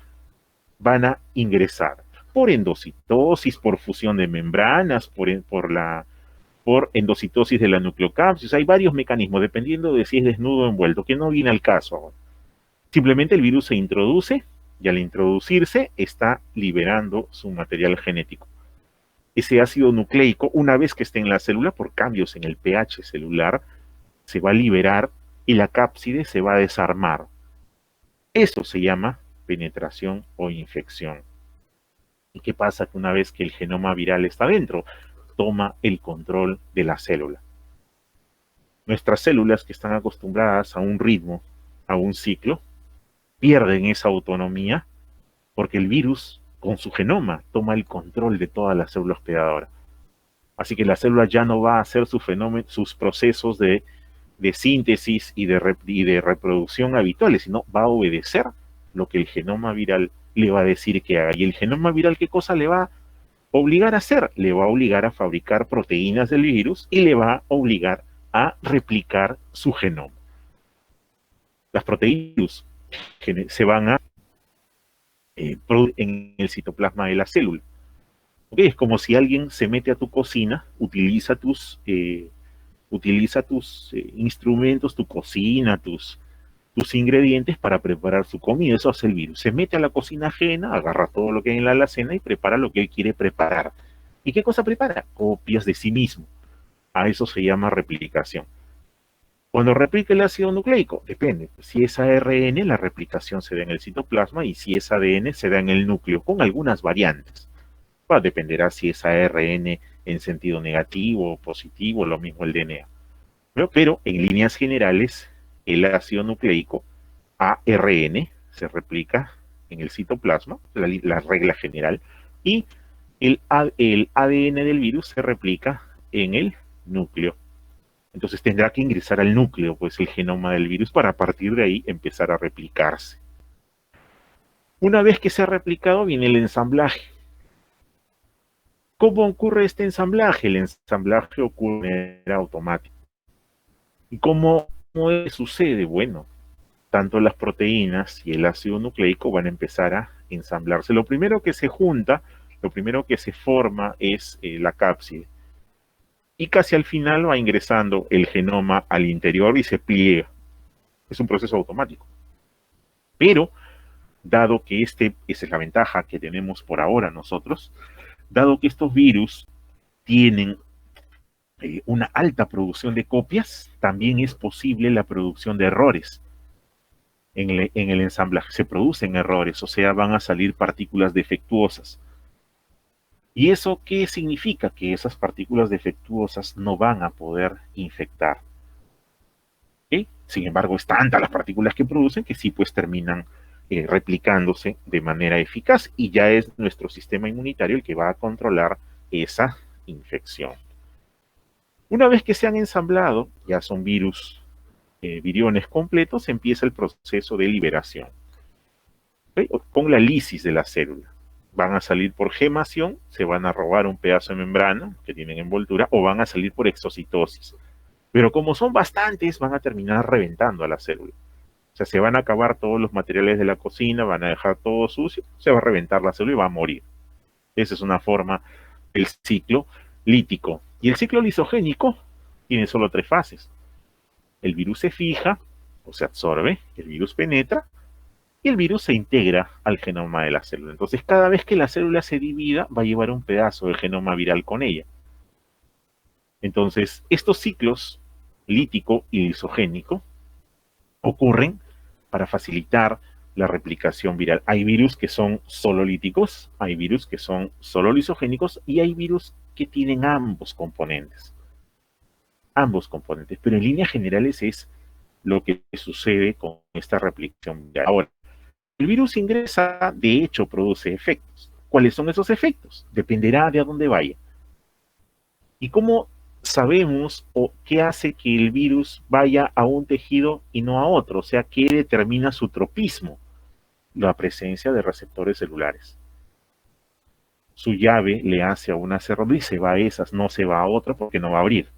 van a ingresar por endocitosis, por fusión de membranas, por endocitosis de la nucleocápside. Hay varios mecanismos, dependiendo de si es desnudo o envuelto, que no viene al caso ahora. Simplemente el virus se introduce y al introducirse está liberando su material genético. Ese ácido nucleico, una vez que esté en la célula, por cambios en el pH celular, se va a liberar y la cápside se va a desarmar. Eso se llama penetración o infección. ¿Y qué pasa? Que una vez que el genoma viral está dentro, toma el control de la célula. Nuestras células, que están acostumbradas a un ritmo, a un ciclo, pierden esa autonomía porque el virus, con su genoma, toma el control de toda la célula hospedadora. Así que la célula ya no va a hacer sus procesos de síntesis y de reproducción habituales, sino va a obedecer lo que el genoma viral le va a decir que haga. ¿Y el genoma viral qué cosa le va a obligar a hacer? Le va a obligar a fabricar proteínas del virus y le va a obligar a replicar su genoma. Las proteínas se van a producir en el citoplasma de la célula. ¿Okay? Es como si alguien se mete a tu cocina, utiliza tus instrumentos, tu cocina, tus ingredientes para preparar su comida. Eso hace el virus. Se mete a la cocina ajena, agarra todo lo que hay en la alacena y prepara lo que él quiere preparar. ¿Y qué cosa prepara? Copias de sí mismo. A eso se llama replicación. Cuando replica el ácido nucleico, depende. Si es ARN, la replicación se da en el citoplasma, y si es ADN, se da en el núcleo, con algunas variantes. Dependerá si es ARN en sentido negativo o positivo, lo mismo el DNA. Pero en líneas generales, el ácido nucleico ARN se replica en el citoplasma, la regla general, y el ADN del virus se replica en el núcleo. Entonces tendrá que ingresar al núcleo, pues, el genoma del virus, para a partir de ahí empezar a replicarse. Una vez que se ha replicado, viene el ensamblaje. ¿Cómo ocurre este ensamblaje? El ensamblaje ocurre de manera automática. ¿Y cómo sucede? Bueno, tanto las proteínas y el ácido nucleico van a empezar a ensamblarse. Lo primero que se junta, lo primero que se forma es la cápside. Y casi al final va ingresando el genoma al interior y se pliega. Es un proceso automático. Pero, dado que esa es la ventaja que tenemos por ahora nosotros, dado que estos virus tienen una alta producción de copias, también es posible la producción de errores en el ensamblaje. Se producen errores, o sea, van a salir partículas defectuosas. ¿Y eso qué significa? Que esas partículas defectuosas no van a poder infectar. ¿Okay? Sin embargo, es tanta las partículas que producen que sí, pues terminan replicándose de manera eficaz, y ya es nuestro sistema inmunitario el que va a controlar esa infección. Una vez que se han ensamblado, ya son viriones completos, empieza el proceso de liberación. ¿Okay? Con la lisis de la célula. Van a salir por gemación, se van a robar un pedazo de membrana que tienen envoltura, o van a salir por exocitosis. Pero como son bastantes, van a terminar reventando a la célula. O sea, se van a acabar todos los materiales de la cocina, van a dejar todo sucio, se va a reventar la célula y va a morir. Esa es una forma del ciclo lítico. Y el ciclo lisogénico tiene solo 3 fases. El virus se fija o se absorbe, el virus penetra y el virus se integra al genoma de la célula. Entonces, cada vez que la célula se divida, va a llevar un pedazo del genoma viral con ella. Entonces, estos ciclos lítico y lisogénico ocurren para facilitar la replicación viral. Hay virus que son solo líticos, hay virus que son solo lisogénicos, y hay virus que tienen ambos componentes. Ambos componentes, pero en líneas generales es lo que sucede con esta replicación viral. Ahora, el virus ingresa, de hecho produce efectos. ¿Cuáles son esos efectos? Dependerá de a dónde vaya. ¿Y cómo sabemos o qué hace que el virus vaya a un tejido y no a otro? O sea, ¿qué determina su tropismo? La presencia de receptores celulares. Su llave le hace a una cerradura y se va a esas, no se va a otra porque no va a abrir.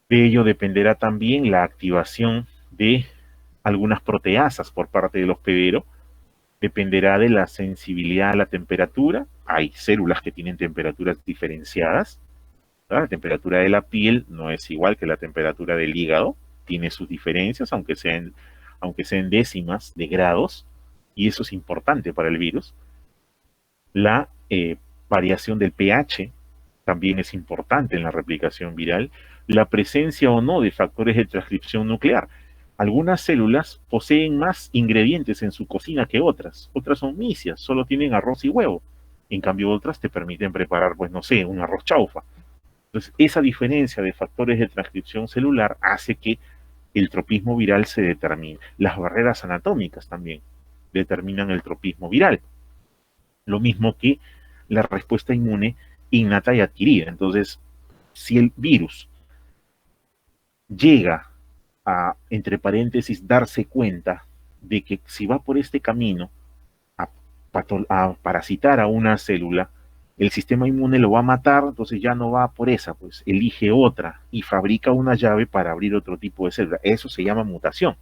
De ello dependerá también la activación de algunas proteasas por parte del hospedero. Dependerá de la sensibilidad a la temperatura. Hay células que tienen temperaturas diferenciadas. La temperatura de la piel no es igual que la temperatura del hígado. Tiene sus diferencias, aunque sean décimas de grados. Y eso es importante para el virus. La variación del pH también es importante en la replicación viral. La presencia o no de factores de transcripción nuclear. Algunas células poseen más ingredientes en su cocina que otras. Otras son misias, solo tienen arroz y huevo. En cambio, otras te permiten preparar, pues no sé, un arroz chaufa. Entonces, esa diferencia de factores de transcripción celular hace que el tropismo viral se determine. Las barreras anatómicas también determinan el tropismo viral. Lo mismo que la respuesta inmune innata y adquirida. Entonces, si el virus llega a, entre paréntesis, darse cuenta de que si va por este camino a parasitar a una célula, el sistema inmune lo va a matar, entonces ya no va por esa, pues elige otra y fabrica una llave para abrir otro tipo de célula. Eso se llama mutación.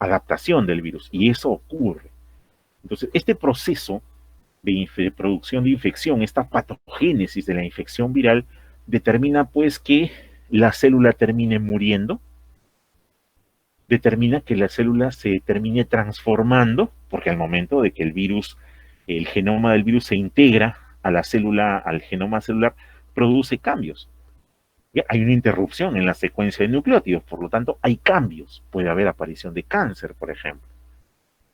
adaptación del virus, y eso ocurre. Entonces, este proceso de producción de infección, esta patogénesis de la infección viral, determina pues que la célula termine muriendo, determina que la célula se termine transformando, porque al momento de que el virus, el genoma del virus se integra a la célula, al genoma celular, produce cambios. Hay una interrupción en la secuencia de nucleótidos, por lo tanto hay cambios. Puede haber aparición de cáncer, por ejemplo.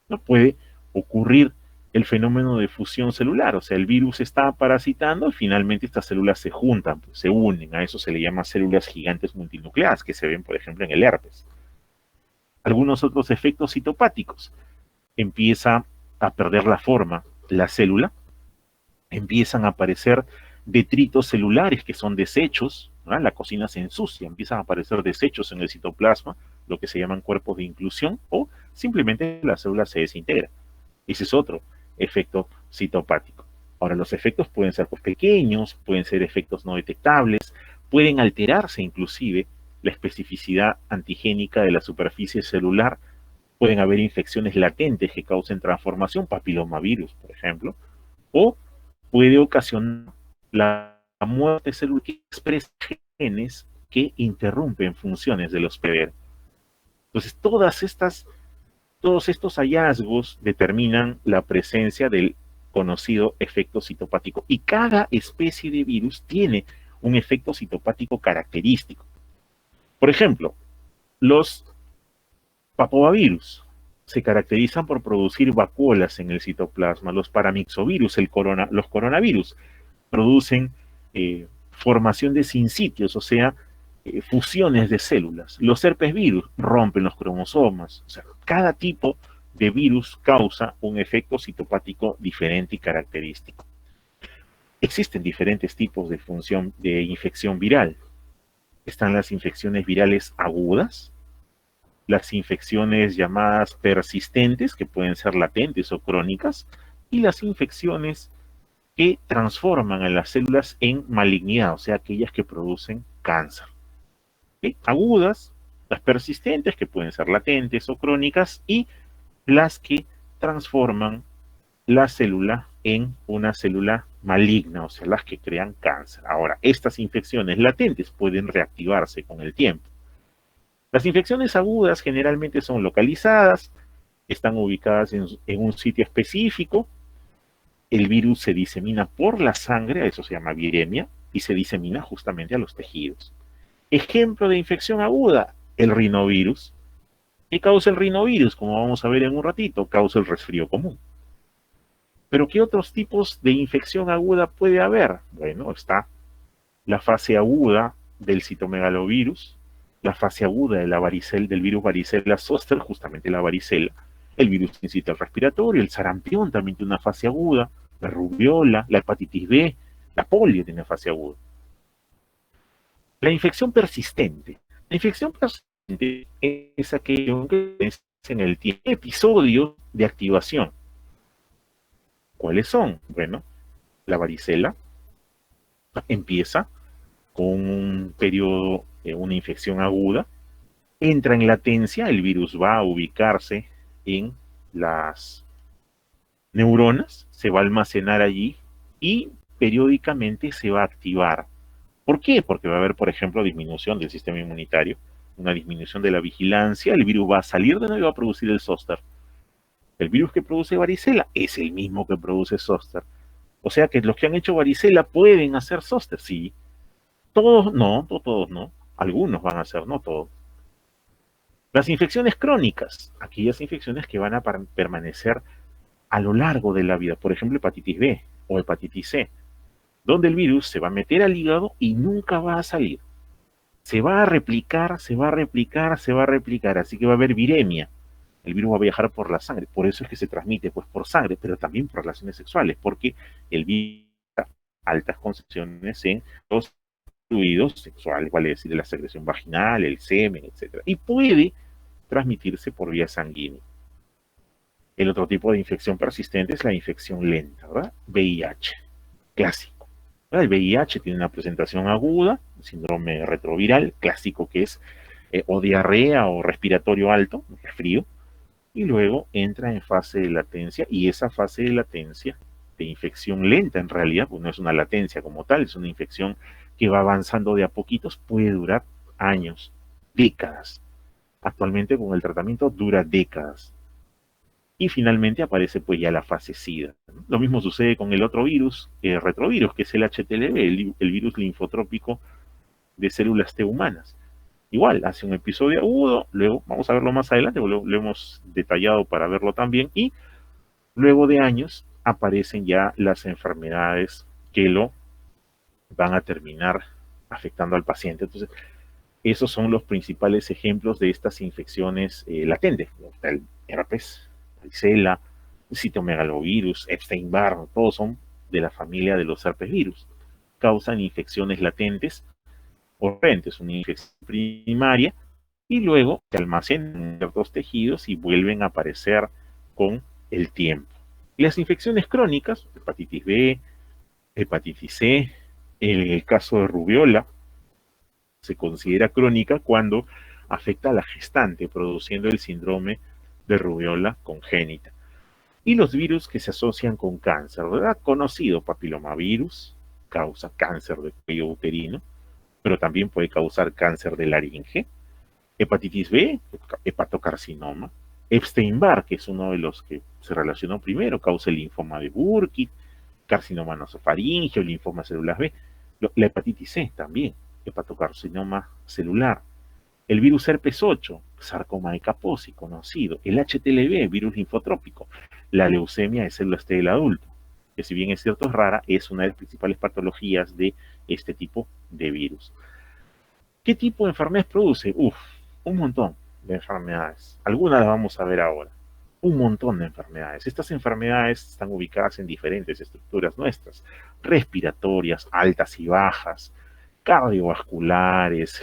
No puede ocurrir el fenómeno de fusión celular, o sea, el virus está parasitando y finalmente estas células se juntan, pues, se unen. A eso se le llama células gigantes multinucleadas, que se ven, por ejemplo, en el herpes. Algunos otros efectos citopáticos. Empieza a perder la forma la célula, empiezan a aparecer detritos celulares que son desechos, ¿no? La cocina se ensucia, empiezan a aparecer desechos en el citoplasma, lo que se llaman cuerpos de inclusión, o simplemente la célula se desintegra. Ese es otro efecto citopático. Ahora, los efectos pueden ser pues, pequeños, pueden ser efectos no detectables, pueden alterarse inclusive la especificidad antigénica de la superficie celular, pueden haber infecciones latentes que causen transformación, papilomavirus, por ejemplo, o puede ocasionar la muerte celular que expresa genes que interrumpen funciones del hospedero. Entonces, todos estos hallazgos determinan la presencia del conocido efecto citopático, y cada especie de virus tiene un efecto citopático característico. Por ejemplo, los papovavirus se caracterizan por producir vacuolas en el citoplasma. Los paramyxovirus, los coronavirus, producen formación de sincitios, o sea, fusiones de células. Los herpes virus rompen los cromosomas. O sea, cada tipo de virus causa un efecto citopático diferente y característico. Existen diferentes tipos de infección viral. Están las infecciones virales agudas, las infecciones llamadas persistentes, que pueden ser latentes o crónicas, y las infecciones que transforman a las células en malignidad, o sea, aquellas que producen cáncer. ¿Sí? Agudas, las persistentes, que pueden ser latentes o crónicas, y las que transforman la célula en una célula maligna, o sea, las que crean cáncer. Ahora, estas infecciones latentes pueden reactivarse con el tiempo. Las infecciones agudas generalmente son localizadas, están ubicadas en un sitio específico, el virus se disemina por la sangre, eso se llama viremia, y se disemina justamente a los tejidos. Ejemplo de infección aguda, el rinovirus. ¿Qué causa el rinovirus? Como vamos a ver en un ratito, causa el resfrío común. Pero ¿qué otros tipos de infección aguda puede haber? Bueno, está la fase aguda del citomegalovirus, la fase aguda de del virus varicela zoster, justamente la varicela, el virus sincitial respiratorio, el sarampión también tiene una fase aguda, la rubiola, la hepatitis B, la polio tiene fase aguda. La infección persistente. La infección persistente es aquello que es en el tiempo, episodio de activación. ¿Cuáles son? Bueno, la varicela empieza con un periodo, una infección aguda, entra en latencia, el virus va a ubicarse en las neuronas, se va a almacenar allí y periódicamente se va a activar. ¿Por qué? Porque va a haber, por ejemplo, disminución del sistema inmunitario, una disminución de la vigilancia, el virus va a salir de nuevo y va a producir el zóster. El virus que produce varicela es el mismo que produce zóster. O sea que los que han hecho varicela pueden hacer zóster, sí. Todos no, todos no. Algunos van a hacer, no todos. Las infecciones crónicas, aquellas infecciones que van a permanecer a lo largo de la vida, por ejemplo, hepatitis B o hepatitis C, donde el virus se va a meter al hígado y nunca va a salir. Se va a replicar, se va a replicar, se va a replicar, así que va a haber viremia. El virus va a viajar por la sangre, por eso es que se transmite pues por sangre, pero también por relaciones sexuales, porque el virus tiene altas concentraciones en los fluidos sexuales, vale decir, la secreción vaginal, el semen, etc. Y puede transmitirse por vía sanguínea. El otro tipo de infección persistente es la infección lenta, ¿verdad? VIH, clásico. ¿Verdad? El VIH tiene una presentación aguda, síndrome retroviral, clásico que es o diarrea o respiratorio alto, resfrío, y luego entra en fase de latencia, y esa fase de latencia, de infección lenta en realidad, pues no es una latencia como tal, es una infección que va avanzando de a poquitos, puede durar años, décadas. Actualmente con el tratamiento dura décadas. Y finalmente aparece pues ya la fase SIDA, ¿no? Lo mismo sucede con el otro virus, retrovirus, que es el HTLV, el virus linfotrópico de células T humanas. Igual, hace un episodio agudo, luego vamos a verlo más adelante, lo hemos detallado para verlo también, y luego de años aparecen ya las enfermedades que lo van a terminar afectando al paciente. Entonces, esos son los principales ejemplos de estas infecciones latentes. Está el herpes, varicela, citomegalovirus, Epstein-Barr, todos son de la familia de los herpesvirus. Causan infecciones latentes o recurrentes, una infección primaria, y luego se almacenan en ciertos tejidos y vuelven a aparecer con el tiempo. Y las infecciones crónicas, hepatitis B, hepatitis C, en el caso de rubiola, se considera crónica cuando afecta a la gestante, produciendo el síndrome de rubiola congénita. Y los virus que se asocian con cáncer, ¿verdad? Conocido papilomavirus, causa cáncer de cuello uterino, pero también puede causar cáncer de laringe. Hepatitis B, hepatocarcinoma. Epstein-Barr, que es uno de los que se relacionó primero, causa el linfoma de Burkitt, carcinoma nasofaríngeo, linfoma células B. La hepatitis C también, hepatocarcinoma celular. El virus herpes 8, sarcoma de Kaposi, conocido. El HTLV, virus linfotrópico. La leucemia de células T del adulto, que si bien es cierto es rara, es una de las principales patologías de este tipo de virus. ¿Qué tipo de enfermedades produce? Un montón de enfermedades. Algunas las vamos a ver ahora. Un montón de enfermedades. Estas enfermedades están ubicadas en diferentes estructuras nuestras, respiratorias, altas y bajas, cardiovasculares,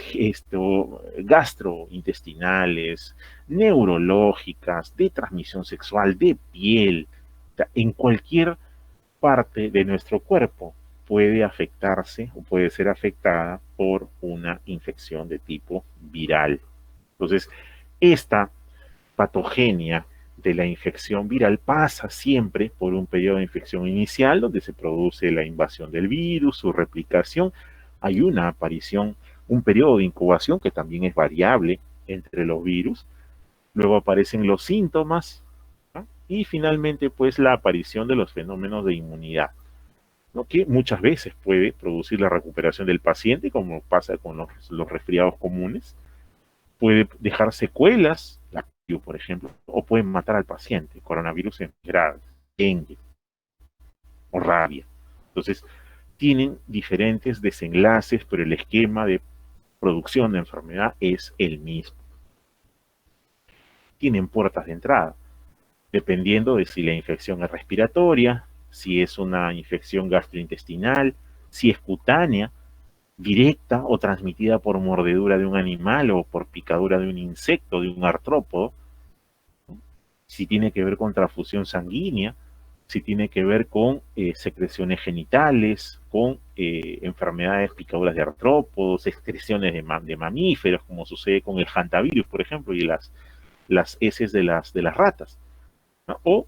gastrointestinales, neurológicas, de transmisión sexual, de piel. En cualquier parte de nuestro cuerpo puede afectarse o puede ser afectada por una infección de tipo viral. Entonces, esta patogenia de la infección viral pasa siempre por un periodo de infección inicial donde se produce la invasión del virus, su replicación, hay una aparición, un periodo de incubación que también es variable entre los virus, luego aparecen los síntomas, ¿no? Y finalmente pues la aparición de los fenómenos de inmunidad, ¿no? Que muchas veces puede producir la recuperación del paciente, como pasa con los resfriados comunes, puede dejar secuelas, la polio, por ejemplo, o puede matar al paciente, coronavirus en grave, dengue o rabia. Entonces, tienen diferentes desenlaces, pero el esquema de producción de enfermedad es el mismo. Tienen puertas de entrada, dependiendo de si la infección es respiratoria, si es una infección gastrointestinal, si es cutánea, directa o transmitida por mordedura de un animal o por picadura de un insecto, de un artrópodo, si tiene que ver con transfusión sanguínea, si tiene que ver con secreciones genitales, con enfermedades picaduras de artrópodos, excreciones de mamíferos, como sucede con el hantavirus, por ejemplo, y las heces de las ratas, ¿no? O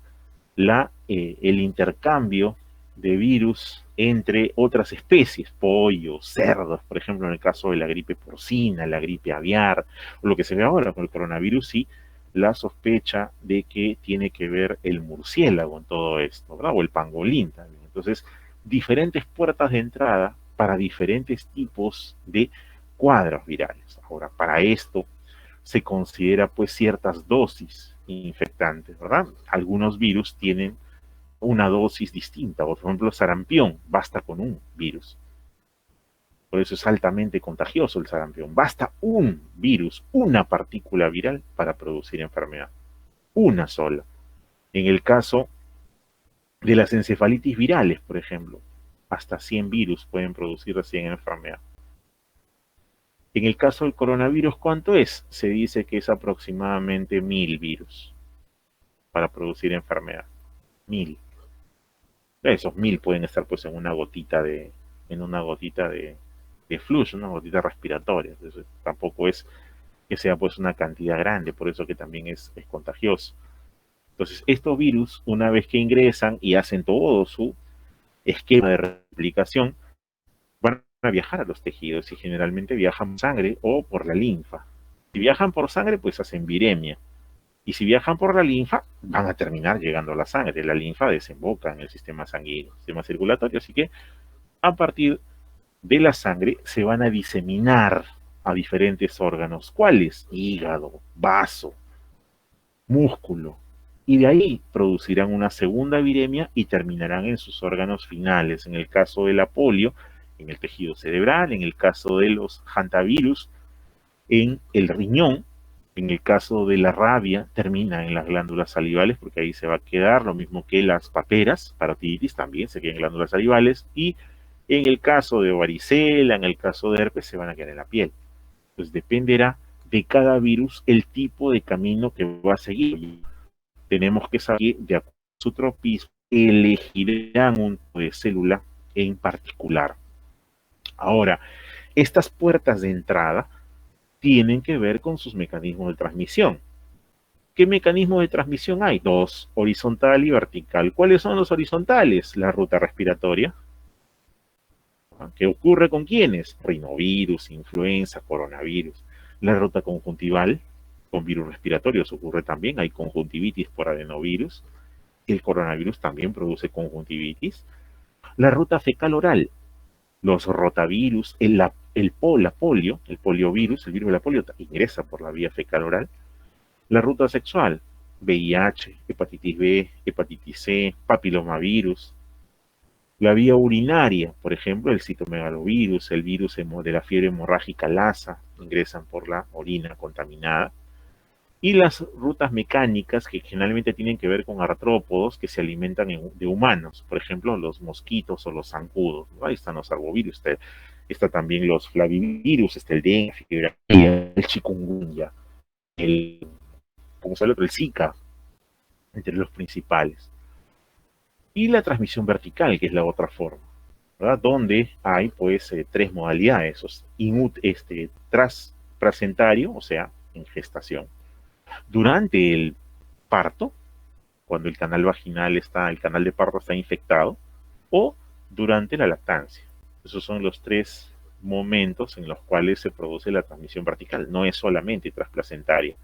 el intercambio de virus entre otras especies, pollos, cerdos, por ejemplo, en el caso de la gripe porcina, la gripe aviar, o lo que se ve ahora con el coronavirus, sí, la sospecha de que tiene que ver el murciélago en todo esto, ¿verdad? O el pangolín también. Entonces, diferentes puertas de entrada para diferentes tipos de cuadros virales. Ahora, para esto se considera pues ciertas dosis infectantes, ¿verdad? Algunos virus tienen una dosis distinta, por ejemplo, sarampión, basta con un virus. Por eso es altamente contagioso el sarampión. Basta un virus, una partícula viral para producir enfermedad. Una sola. En el caso de las encefalitis virales, por ejemplo, hasta 100 virus pueden producir recién enfermedad. En el caso del coronavirus, ¿cuánto es? Se dice que es aproximadamente 1000 virus para producir enfermedad. 1000. Esos 1000 pueden estar pues en una gotita de flujo, una gotita respiratoria. Entonces, tampoco es que sea pues una cantidad grande, por eso que también es contagioso. Entonces, estos virus, una vez que ingresan y hacen todo su esquema de replicación, van a viajar a los tejidos y generalmente viajan por sangre o por la linfa. Si viajan por sangre, pues hacen viremia. Y si viajan por la linfa, van a terminar llegando a la sangre. La linfa desemboca en el sistema sanguíneo, sistema circulatorio. Así que a partir de la sangre se van a diseminar a diferentes órganos. ¿Cuáles? Hígado, vaso, músculo. Y de ahí producirán una segunda viremia y terminarán en sus órganos finales. En el caso de la polio, en el tejido cerebral, en el caso de los hantavirus, en el riñón, en el caso de la rabia, termina en las glándulas salivales, porque ahí se va a quedar, lo mismo que las paperas, parotiditis, también se quedan en glándulas salivales, y en el caso de varicela, en el caso de herpes, se van a quedar en la piel. Entonces dependerá de cada virus el tipo de camino que va a seguir. Tenemos que saber, de acuerdo a su tropismo, elegirán un tipo de célula en particular. Ahora, estas puertas de entrada tienen que ver con sus mecanismos de transmisión. ¿Qué mecanismos de transmisión hay? Dos, horizontal y vertical. ¿Cuáles son los horizontales? La ruta respiratoria. ¿Qué ocurre con quiénes? Rinovirus, influenza, coronavirus. La ruta conjuntival, con virus respiratorios ocurre también. Hay conjuntivitis por adenovirus. El coronavirus también produce conjuntivitis. La ruta fecal-oral, los rotavirus, la polio, el poliovirus, el virus de la polio ingresa por la vía fecal-oral. La ruta sexual, VIH, hepatitis B, hepatitis C, papilomavirus. La vía urinaria, por ejemplo, el citomegalovirus, el virus de la fiebre hemorrágica Lassa, ingresan por la orina contaminada. Y las rutas mecánicas que generalmente tienen que ver con artrópodos que se alimentan de humanos, por ejemplo, los mosquitos o los zancudos. ¿No? Ahí están los arbovirus, está también los flavivirus, el dengue, el chikungunya, ¿cómo se llama? El Zika, entre los principales. Y la transmisión vertical, que es la otra forma, ¿verdad? Donde hay pues tres modalidades, trasplacentario, o sea, en gestación. Durante el parto, cuando el canal vaginal el canal de parto está infectado, o durante la lactancia. Esos son los tres momentos en los cuales se produce la transmisión vertical. No es solamente trasplacentaria.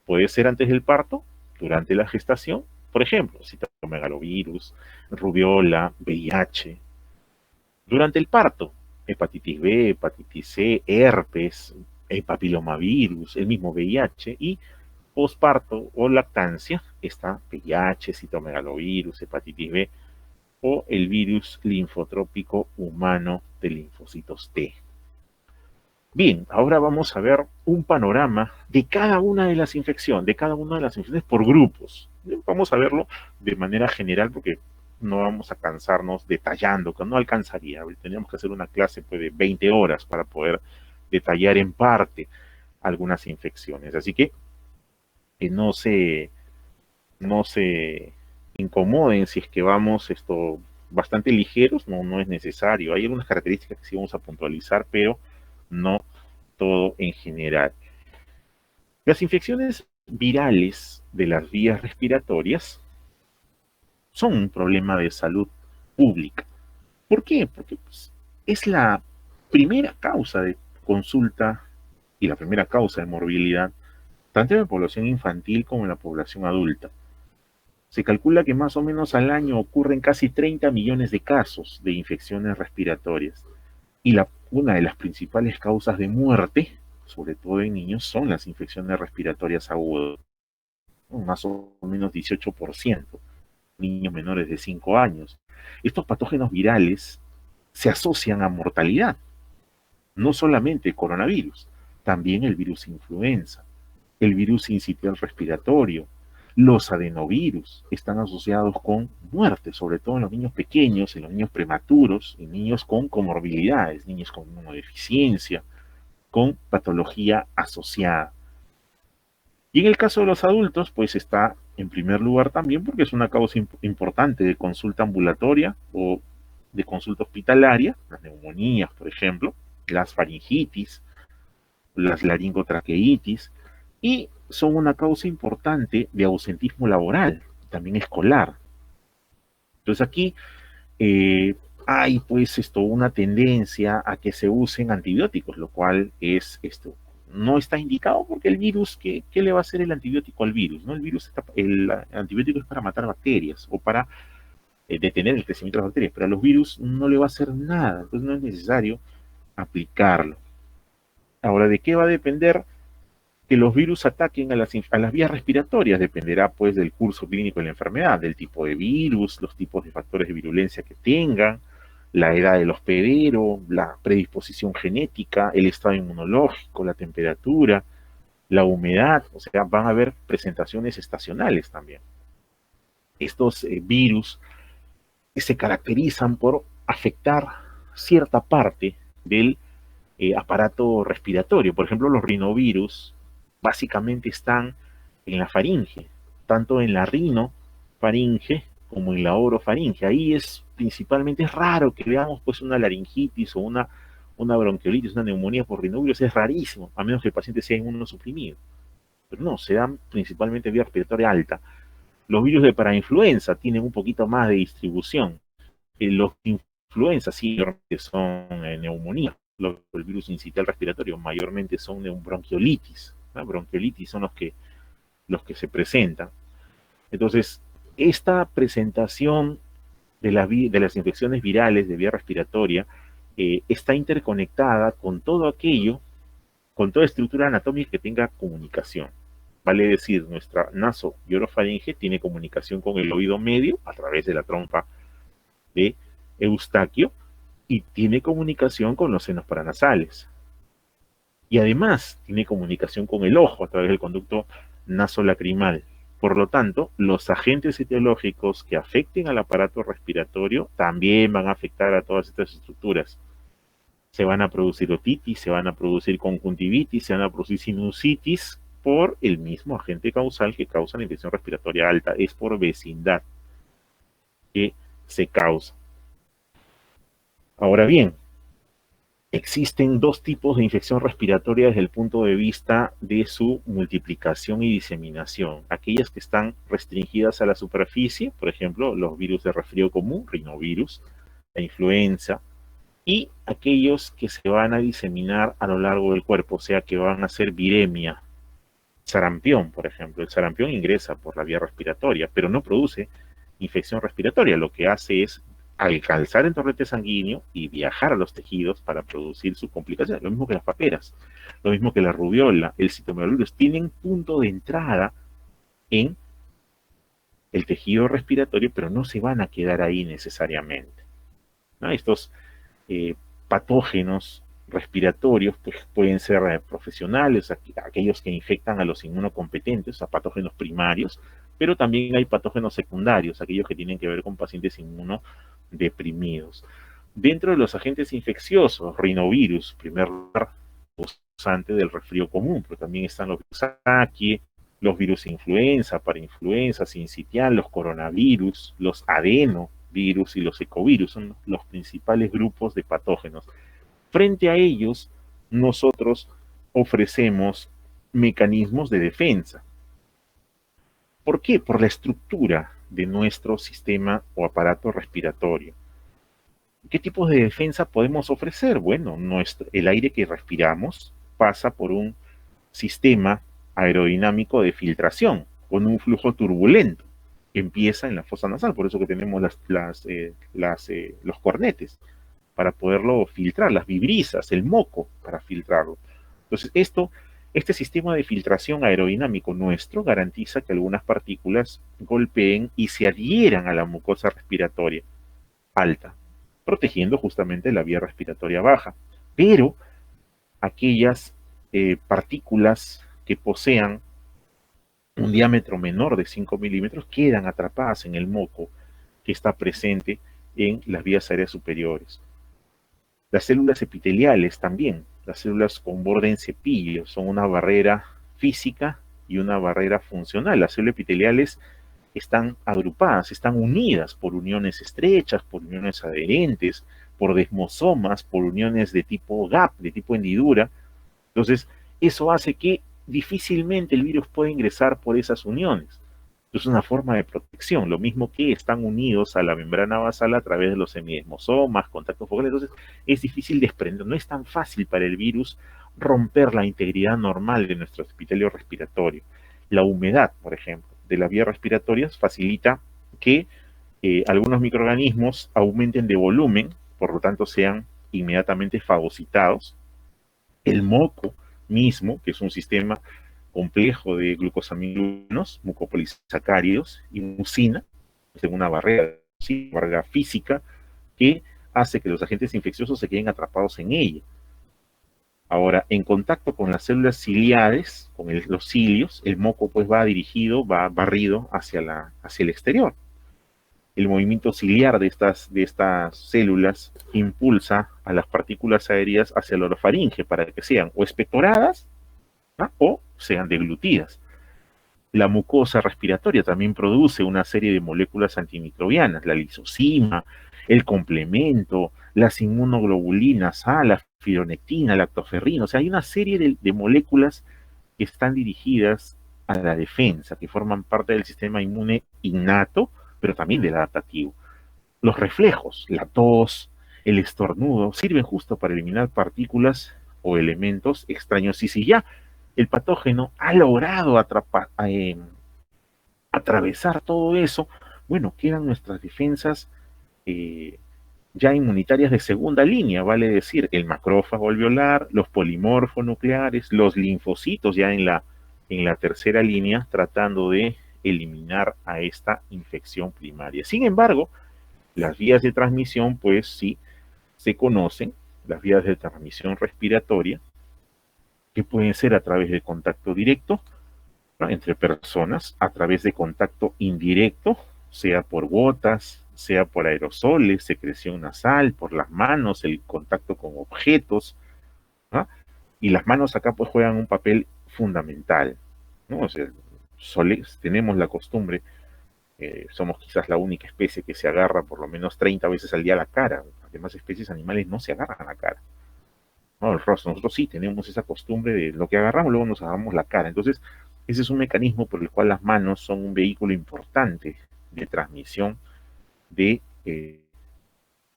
Puede ser antes del parto, durante la gestación, por ejemplo, citomegalovirus, rubiola, VIH. Durante el parto, hepatitis B, hepatitis C, herpes, el papilomavirus, el mismo VIH, y posparto o lactancia está VIH, citomegalovirus, hepatitis B o el virus linfotrópico humano de linfocitos T. Bien, ahora vamos a ver un panorama de cada una de las infecciones, por grupos. Vamos a verlo de manera general porque no vamos a cansarnos detallando, que no alcanzaría. Tenemos que hacer una clase pues, de 20 horas para poder detallar en parte algunas infecciones. Así que no se incomoden si es que vamos bastante ligeros, no es necesario. Hay algunas características que sí vamos a puntualizar, pero no todo en general. Las infecciones virales de las vías respiratorias son un problema de salud pública. ¿Por qué? Porque pues, es la primera causa de consulta y la primera causa de morbilidad, tanto en la población infantil como en la población adulta. Se calcula que más o menos al año ocurren casi 30 millones de casos de infecciones respiratorias. Y una de las principales causas de muerte, sobre todo en niños, son las infecciones respiratorias agudas. Más o menos 18%, niños menores de 5 años. Estos patógenos virales se asocian a mortalidad. No solamente el coronavirus, también el virus influenza, el virus sincitial respiratorio, los adenovirus están asociados con muerte, sobre todo en los niños pequeños, en los niños prematuros, en niños con comorbilidades, niños con inmunodeficiencia, con patología asociada. Y en el caso de los adultos, pues está en primer lugar también porque es una causa importante de consulta ambulatoria o de consulta hospitalaria, las neumonías, por ejemplo, las faringitis, las laringotraqueitis, y son una causa importante de ausentismo laboral, también escolar. Entonces aquí hay pues una tendencia a que se usen antibióticos, lo cual es no está indicado porque el virus, ¿qué le va a hacer el antibiótico al virus? ¿No? El antibiótico es para matar bacterias o para detener el crecimiento de las bacterias, pero a los virus no le va a hacer nada, entonces no es necesario aplicarlo. Ahora, ¿de qué va a depender que los virus ataquen a las vías respiratorias? Dependerá pues del curso clínico de la enfermedad, del tipo de virus, los tipos de factores de virulencia que tengan, la edad del hospedero, la predisposición genética, el estado inmunológico, la temperatura, la humedad, o sea, van a haber presentaciones estacionales también. Estos virus se caracterizan por afectar cierta parte del aparato respiratorio. Por ejemplo, los rinovirus básicamente están en la faringe, tanto en la rinofaringe como en la orofaringe. Ahí es raro que veamos pues una laringitis o una bronquiolitis, una neumonía por rinovirus, es rarísimo, a menos que el paciente sea inmunosuprimido. Pero no, se dan principalmente vía respiratoria alta. Los virus de parainfluenza tienen un poquito más de distribución. Los influenza sí son neumonía. El virus incital respiratorio mayormente son bronquiolitis. Bronquiolitis son los que se presentan. Entonces, esta presentación de las infecciones virales de vía respiratoria está interconectada con todo aquello, con toda estructura anatómica que tenga comunicación. Vale decir, nuestra naso y orofaringe tiene comunicación con el oído medio a través de la trompa de Eustaquio y tiene comunicación con los senos paranasales. Y además tiene comunicación con el ojo a través del conducto nasolacrimal. Por lo tanto, los agentes etiológicos que afecten al aparato respiratorio también van a afectar a todas estas estructuras. Se van a producir otitis, se van a producir conjuntivitis, se van a producir sinusitis por el mismo agente causal que causa la infección respiratoria alta. Es por vecindad que se causa. Ahora bien, existen dos tipos de infección respiratoria desde el punto de vista de su multiplicación y diseminación. Aquellas que están restringidas a la superficie, por ejemplo, los virus de resfrío común, rinovirus, la influenza, y aquellos que se van a diseminar a lo largo del cuerpo, o sea, que van a ser viremia. Sarampión, por ejemplo. El sarampión ingresa por la vía respiratoria, pero no produce infección respiratoria. Lo que hace es alcanzar el torrente sanguíneo y viajar a los tejidos para producir su complicación. Lo mismo que las paperas, lo mismo que la rubiola, el citomegalovirus, tienen punto de entrada en el tejido respiratorio, pero no se van a quedar ahí necesariamente, ¿no? Estos patógenos respiratorios pues, pueden ser profesionales, aquellos que infectan a los inmunocompetentes, a patógenos primarios, pero también hay patógenos secundarios, aquellos que tienen que ver con pacientes inmunodeprimidos. Dentro de los agentes infecciosos, rinovirus, primer causante del resfrío común, pero también están los virus Akie, los virus influenza, parainfluenza, sincitial, los coronavirus, los adenovirus y los ecovirus, son los principales grupos de patógenos. Frente a ellos, nosotros ofrecemos mecanismos de defensa. ¿Por qué? Por la estructura de nuestro sistema o aparato respiratorio. ¿Qué tipos de defensa podemos ofrecer? Bueno, el aire que respiramos pasa por un sistema aerodinámico de filtración con un flujo turbulento que empieza en la fosa nasal, por eso que tenemos los cornetes para poderlo filtrar, las vibrisas, el moco para filtrarlo. Entonces, este sistema de filtración aerodinámico nuestro garantiza que algunas partículas golpeen y se adhieran a la mucosa respiratoria alta, protegiendo justamente la vía respiratoria baja. Pero aquellas partículas que posean un diámetro menor de 5 milímetros quedan atrapadas en el moco que está presente en las vías aéreas superiores. Las células epiteliales también, las células con borde en cepillo, son una barrera física y una barrera funcional. Las células epiteliales están agrupadas, están unidas por uniones estrechas, por uniones adherentes, por desmosomas, por uniones de tipo gap, de tipo hendidura. Entonces, eso hace que difícilmente el virus puede ingresar por esas uniones. Es una forma de protección, lo mismo que están unidos a la membrana basal a través de los semidesmosomas, contactos focales. Entonces es difícil desprender, no es tan fácil para el virus romper la integridad normal de nuestro epitelio respiratorio. La humedad, por ejemplo, de las vías respiratorias facilita que algunos microorganismos aumenten de volumen, por lo tanto sean inmediatamente fagocitados. El moco mismo, que es un sistema complejo de glucosaminobutyranos, mucopolisacáridos y mucina, es una barrera física que hace que los agentes infecciosos se queden atrapados en ella. Ahora, en contacto con las células ciliares, con los cilios, el moco pues va dirigido, va barrido hacia el exterior. El movimiento ciliar de estas células impulsa a las partículas aéreas hacia la orofaringe para que sean o expectoradas, ¿no?, o sean deglutidas. La mucosa respiratoria también produce una serie de moléculas antimicrobianas, la lisozima, el complemento, las inmunoglobulinas, la fibronectina, lactoferrina. O sea, hay una serie de moléculas que están dirigidas a la defensa, que forman parte del sistema inmune innato, pero también del adaptativo. Los reflejos, la tos, el estornudo, sirven justo para eliminar partículas o elementos extraños. Y si ya el patógeno ha logrado atravesar todo eso, bueno, quedan nuestras defensas ya inmunitarias de segunda línea, vale decir, el macrófago alveolar, los polimorfonucleares, los linfocitos ya en la tercera línea, tratando de eliminar a esta infección primaria. Sin embargo, las vías de transmisión, pues sí, se conocen, las vías de transmisión respiratoria, que pueden ser a través de contacto directo, ¿no?, entre personas, a través de contacto indirecto, sea por gotas, sea por aerosoles, secreción nasal, por las manos, el contacto con objetos, ¿no? Y las manos acá pues juegan un papel fundamental, ¿no? O sea, tenemos la costumbre, somos quizás la única especie que se agarra por lo menos 30 veces al día a la cara. Las demás especies animales no se agarran a la cara, ¿no? El rostro, nosotros sí tenemos esa costumbre de lo que agarramos, luego nos agarramos la cara. Entonces, ese es un mecanismo por el cual las manos son un vehículo importante de transmisión de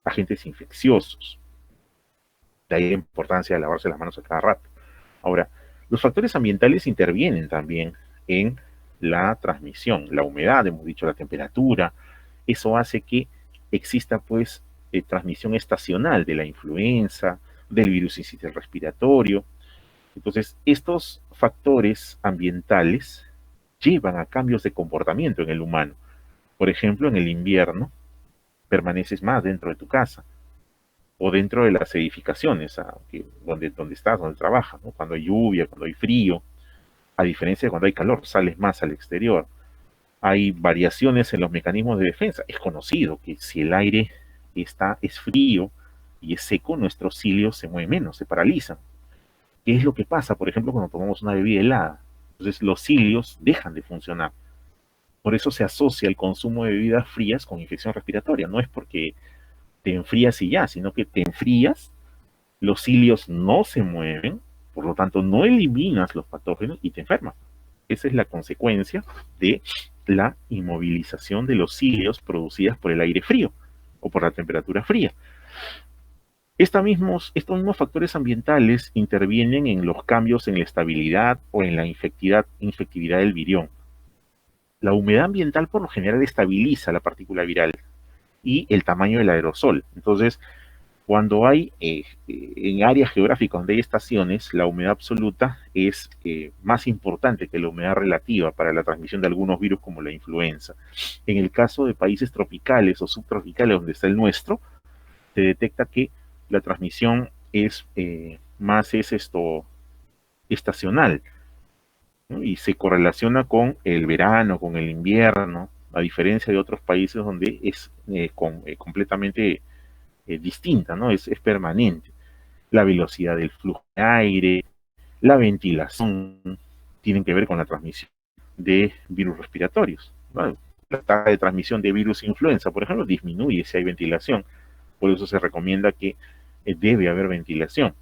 agentes infecciosos. De ahí la importancia de lavarse las manos a cada rato. Ahora, los factores ambientales intervienen también en la transmisión. La humedad, hemos dicho, la temperatura, eso hace que exista pues transmisión estacional de la influenza, del virus sincitial respiratorio. Entonces, estos factores ambientales llevan a cambios de comportamiento en el humano. Por ejemplo, en el invierno permaneces más dentro de tu casa o dentro de las edificaciones donde estás, donde trabajas, ¿no? Cuando hay lluvia, cuando hay frío, a diferencia de cuando hay calor, sales más al exterior. Hay variaciones en los mecanismos de defensa. Es conocido que si el aire es frío y es seco, nuestros cilios se mueven menos, se paralizan. ¿Qué es lo que pasa, por ejemplo, cuando tomamos una bebida helada? Entonces los cilios dejan de funcionar. Por eso se asocia el consumo de bebidas frías con infección respiratoria. No es porque te enfrías y ya, sino que te enfrías, los cilios no se mueven, por lo tanto no eliminas los patógenos y te enfermas. Esa es la consecuencia de la inmovilización de los cilios producidas por el aire frío o por la temperatura fría. Estos mismos factores ambientales intervienen en los cambios en la estabilidad o en la infectividad del virión. La humedad ambiental por lo general estabiliza la partícula viral y el tamaño del aerosol. Entonces, cuando hay en áreas geográficas donde hay estaciones, la humedad absoluta es más importante que la humedad relativa para la transmisión de algunos virus como la influenza. En el caso de países tropicales o subtropicales donde está el nuestro, se detecta que la transmisión es estacional, ¿no? Y se correlaciona con el verano, con el invierno, a diferencia de otros países donde es completamente distinta, ¿no? Es permanente. La velocidad del flujo de aire, la ventilación, tienen que ver con la transmisión de virus respiratorios, ¿no? La tasa de transmisión de virus influenza, por ejemplo, disminuye si hay ventilación. Por eso se recomienda que debe haber ventilación.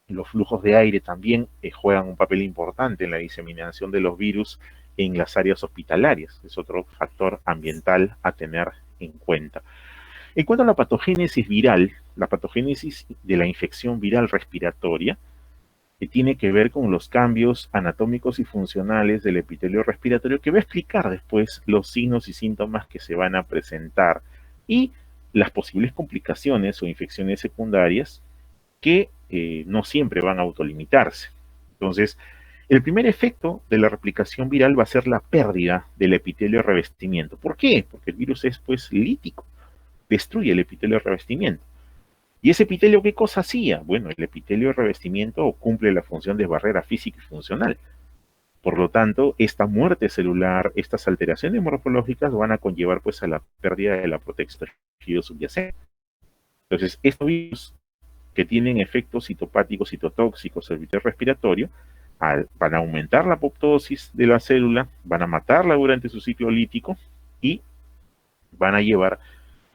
Los flujos de aire también juegan un papel importante en la diseminación de los virus en las áreas hospitalarias. Es otro factor ambiental a tener en cuenta. En cuanto a la patogénesis viral, la patogénesis de la infección viral respiratoria, que tiene que ver con los cambios anatómicos y funcionales del epitelio respiratorio, que va a explicar después los signos y síntomas que se van a presentar y las posibles complicaciones o infecciones secundarias que no siempre van a autolimitarse. Entonces, el primer efecto de la replicación viral va a ser la pérdida del epitelio de revestimiento. ¿Por qué? Porque el virus es pues lítico, destruye el epitelio de revestimiento. ¿Y ese epitelio qué cosa hacía? Bueno, el epitelio de revestimiento cumple la función de barrera física y funcional. Por lo tanto, esta muerte celular, estas alteraciones morfológicas van a conllevar pues a la pérdida de la protección del tejido subyacente. Entonces, estos virus que tienen efectos citopáticos, citotóxicos, el epitelio respiratorio, van a aumentar la apoptosis de la célula, van a matarla durante su ciclo lítico y van a llevar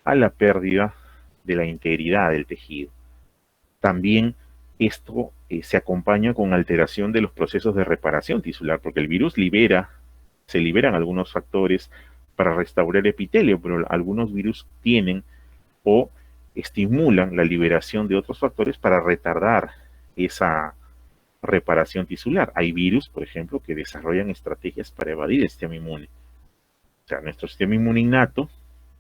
a la pérdida de la integridad del tejido. También esto se acompaña con alteración de los procesos de reparación tisular, porque el virus se liberan algunos factores para restaurar epitelio, pero algunos virus tienen o estimulan la liberación de otros factores para retardar esa reparación tisular. Hay virus, por ejemplo, que desarrollan estrategias para evadir el sistema inmune. O sea, nuestro sistema inmune innato,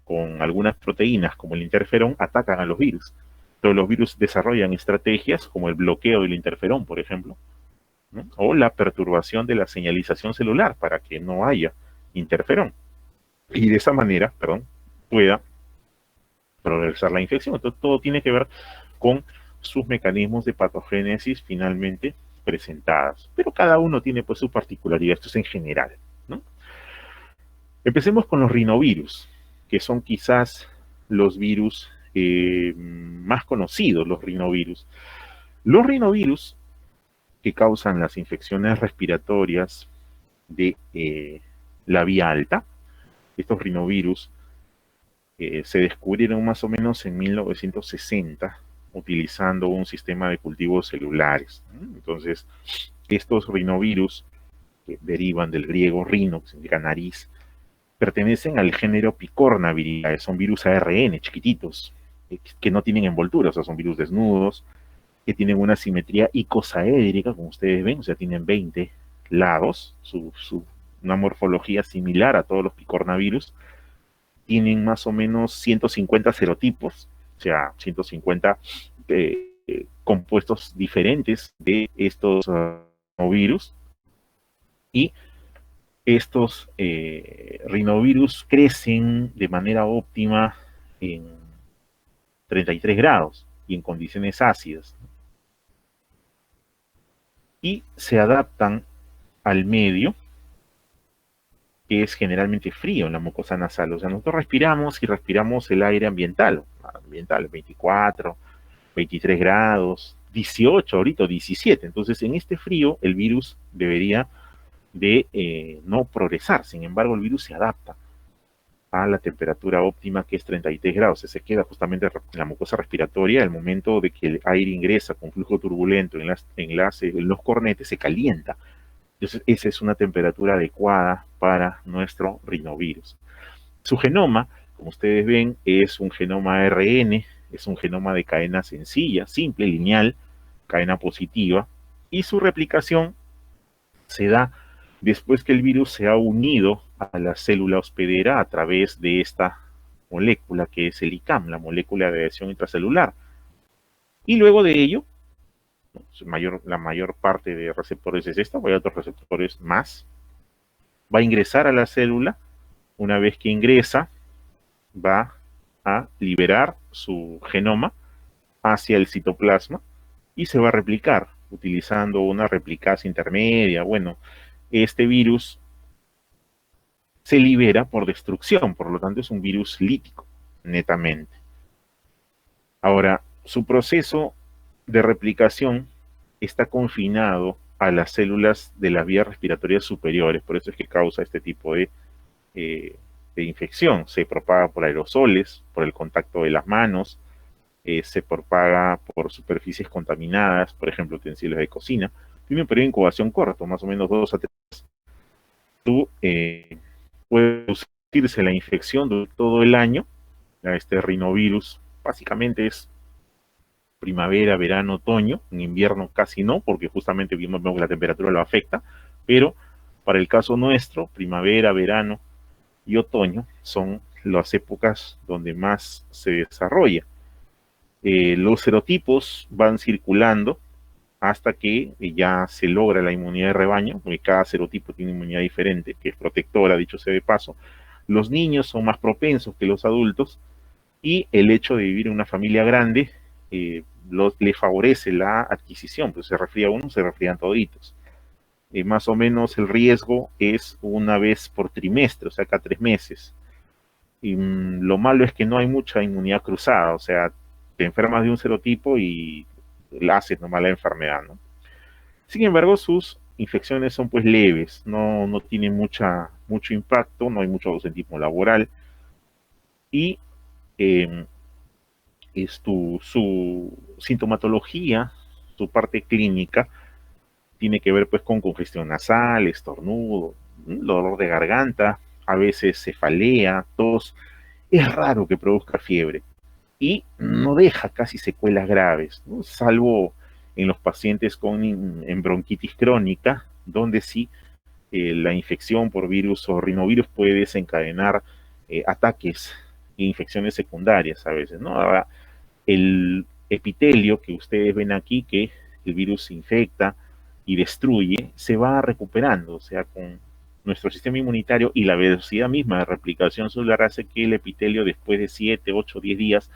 con algunas proteínas como el interferón, atacan a los virus. Pero los virus desarrollan estrategias como el bloqueo del interferón, por ejemplo, ¿no? O la perturbación de la señalización celular para que no haya interferón. Y de esa manera, pueda progresar la infección. Entonces, todo tiene que ver con sus mecanismos de patogénesis finalmente presentadas. Pero cada uno tiene pues su particularidad, esto es en general, ¿no? Empecemos con los rinovirus, que son quizás los virus más conocidos, los rinovirus. Los rinovirus que causan las infecciones respiratorias de la vía alta, estos rinovirus se descubrieron más o menos en 1960 utilizando un sistema de cultivos celulares. Entonces, estos rinovirus, que derivan del griego rino, que significa nariz, pertenecen al género Picornaviridae, son virus ARN chiquititos, que no tienen envoltura, o sea, son virus desnudos, que tienen una simetría icosaédrica, como ustedes ven, o sea, tienen 20 lados, una morfología similar a todos los picornavirus, tienen más o menos 150 serotipos, o sea, 150 compuestos diferentes de estos virus, y estos rinovirus crecen de manera óptima en 33 grados y en condiciones ácidas. Y se adaptan al medio, que es generalmente frío en la mucosa nasal. O sea, nosotros respiramos y respiramos el aire ambiental, 24, 23 grados, 18, ahorita 17. Entonces, en este frío, el virus debería de no progresar. Sin embargo, el virus se adapta a la temperatura óptima, que es 33 grados. Se queda justamente en la mucosa respiratoria. Al momento de que el aire ingresa con flujo turbulento en los cornetes, se calienta. Entonces, esa es una temperatura adecuada para nuestro rinovirus. Su genoma, como ustedes ven, es un genoma ARN, es un genoma de cadena sencilla, simple, lineal, cadena positiva, y su replicación se da después que el virus se ha unido a la célula hospedera a través de esta molécula que es el ICAM, la molécula de adhesión intracelular. Y luego de ello, la mayor parte de receptores es esta, hay otros receptores más, va a ingresar a la célula. Una vez que ingresa, va a liberar su genoma hacia el citoplasma y se va a replicar utilizando una replicasa intermedia. Bueno, este virus se libera por destrucción, por lo tanto es un virus lítico, netamente. Ahora, su proceso de replicación está confinado a las células de las vías respiratorias superiores, por eso es que causa este tipo de infección. Se propaga por aerosoles, por el contacto de las manos, se propaga por superficies contaminadas, por ejemplo, utensilios de cocina. Tiene un periodo de incubación corto, más o menos 2 a 3. Tú puede producirse la infección durante todo el año. Este rinovirus básicamente es primavera, verano, otoño. En invierno casi no, porque justamente vemos que la temperatura lo afecta, pero para el caso nuestro, primavera, verano y otoño son las épocas donde más se desarrolla. Los serotipos van circulando hasta que ya se logra la inmunidad de rebaño, porque cada serotipo tiene inmunidad diferente, que es protectora, dicho sea de paso. Los niños son más propensos que los adultos y el hecho de vivir en una familia grande le favorece la adquisición, pues se resfría uno, se resfrían toditos. Más o menos el riesgo es una vez por trimestre, o sea, cada 3 meses. Y lo malo es que no hay mucha inmunidad cruzada, o sea, te enfermas de un serotipo y la haces nomás la enfermedad, ¿no? Sin embargo, sus infecciones son pues leves, no tienen mucho impacto, no hay mucho ausentismo laboral y eh, su sintomatología, su parte clínica, tiene que ver pues con congestión nasal, estornudo, dolor de garganta, a veces cefalea, tos. Es raro que produzca fiebre y no deja casi secuelas graves, ¿no? Salvo en los pacientes en bronquitis crónica, donde sí la infección por virus o rinovirus puede desencadenar ataques e infecciones secundarias a veces, ¿no? Ahora, el epitelio que ustedes ven aquí, que el virus infecta y destruye, se va recuperando, o sea, con nuestro sistema inmunitario y la velocidad misma de replicación celular hace que el epitelio después de 7, 8, 10 días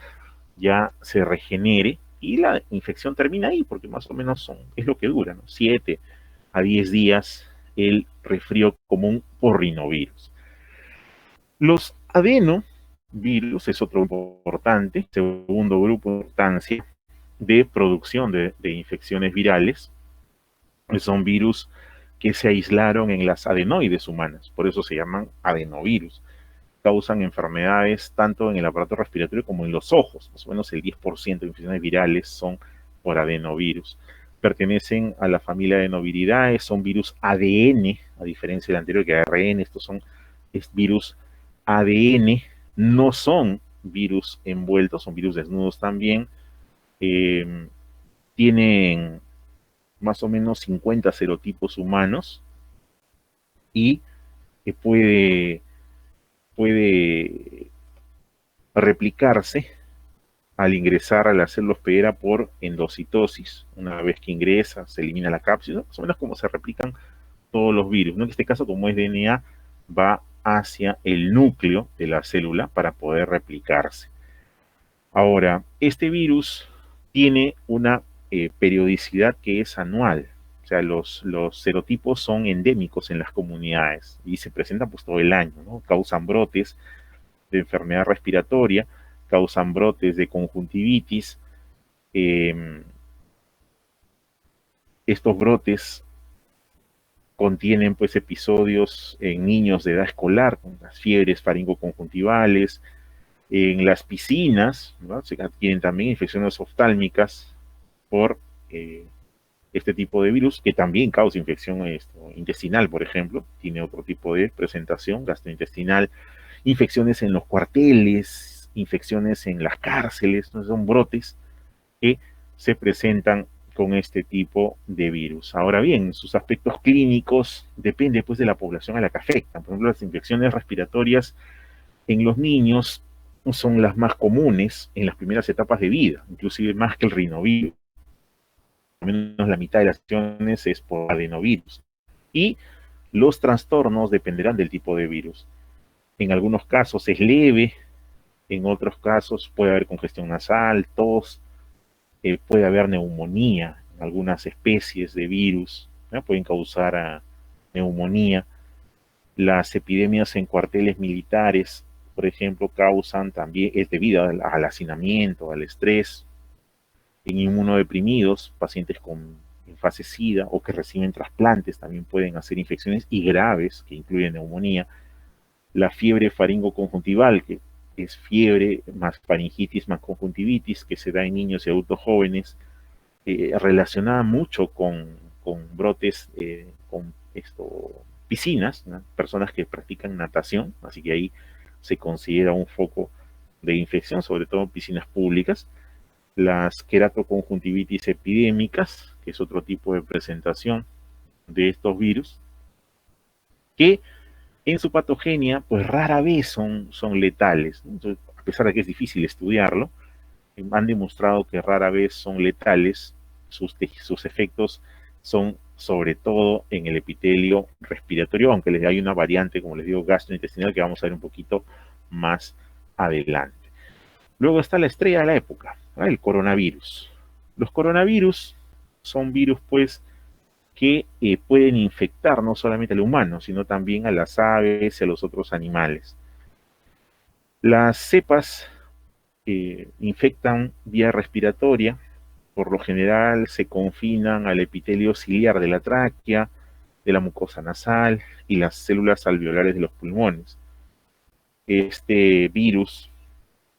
ya se regenere y la infección termina ahí, porque más o menos es lo que dura, ¿no? 7 a 10 días el resfrío común por rinovirus. Los adenovirus es otro importante, segundo grupo de importancia de producción de infecciones virales. Son virus que se aislaron en las adenoides humanas, por eso se llaman adenovirus. Causan enfermedades tanto en el aparato respiratorio como en los ojos. Más o menos el 10% de infecciones virales son por adenovirus. Pertenecen a la familia de adenoviridae, son virus ADN, a diferencia del anterior que ARN, estos son virus ADN, no son virus envueltos, son virus desnudos también. Tienen más o menos 50 serotipos humanos y puede replicarse al ingresar a la célula hospedera por endocitosis. Una vez que ingresa, se elimina la cápsula, más o menos como se replican todos los virus, ¿no? En este caso, como es DNA, va hacia el núcleo de la célula para poder replicarse. Ahora, este virus tiene una periodicidad que es anual. O sea, los serotipos son endémicos en las comunidades y se presentan pues todo el año, ¿no? Causan brotes de enfermedad respiratoria, causan brotes de conjuntivitis. Estos brotes contienen pues episodios en niños de edad escolar, con las fiebres faringoconjuntivales. En las piscinas, ¿no? Se adquieren también infecciones oftálmicas por este tipo de virus, que también causa infección intestinal, por ejemplo. Tiene otro tipo de presentación gastrointestinal, infecciones en los cuarteles, infecciones en las cárceles, ¿no? Son brotes que se presentan con este tipo de virus. Ahora bien, sus aspectos clínicos depende pues de la población a la que afectan. Por ejemplo, las infecciones respiratorias en los niños son las más comunes en las primeras etapas de vida, inclusive más que el rinovirus. Al menos la mitad de las infecciones es por adenovirus. Y los trastornos dependerán del tipo de virus. En algunos casos es leve, en otros casos puede haber congestión nasal, tos, puede haber neumonía en algunas especies de virus, ¿no? Pueden causar neumonía. Las epidemias en cuarteles militares, por ejemplo, causan también, es debido al hacinamiento, al estrés. En inmunodeprimidos, pacientes en fase SIDA o que reciben trasplantes también pueden hacer infecciones y graves que incluyen neumonía. La fiebre faringoconjuntival, que es fiebre más faringitis más conjuntivitis que se da en niños y adultos jóvenes, relacionada mucho con brotes, con piscinas, ¿no? Personas que practican natación, así que ahí se considera un foco de infección, sobre todo en piscinas públicas. Las queratoconjuntivitis epidémicas, que es otro tipo de presentación de estos virus, que en su patogenia, pues rara vez son letales, ¿no? Entonces, a pesar de que es difícil estudiarlo, han demostrado que rara vez son letales, sus efectos son sobre todo en el epitelio respiratorio, aunque hay una variante, como les digo, gastrointestinal, que vamos a ver un poquito más adelante. Luego está la estrella de la época, ¿no? El coronavirus. Los coronavirus son virus, pues, que pueden infectar no solamente al humano, sino también a las aves y a los otros animales. Las cepas infectan vía respiratoria, por lo general se confinan al epitelio ciliar de la tráquea, de la mucosa nasal y las células alveolares de los pulmones. Este virus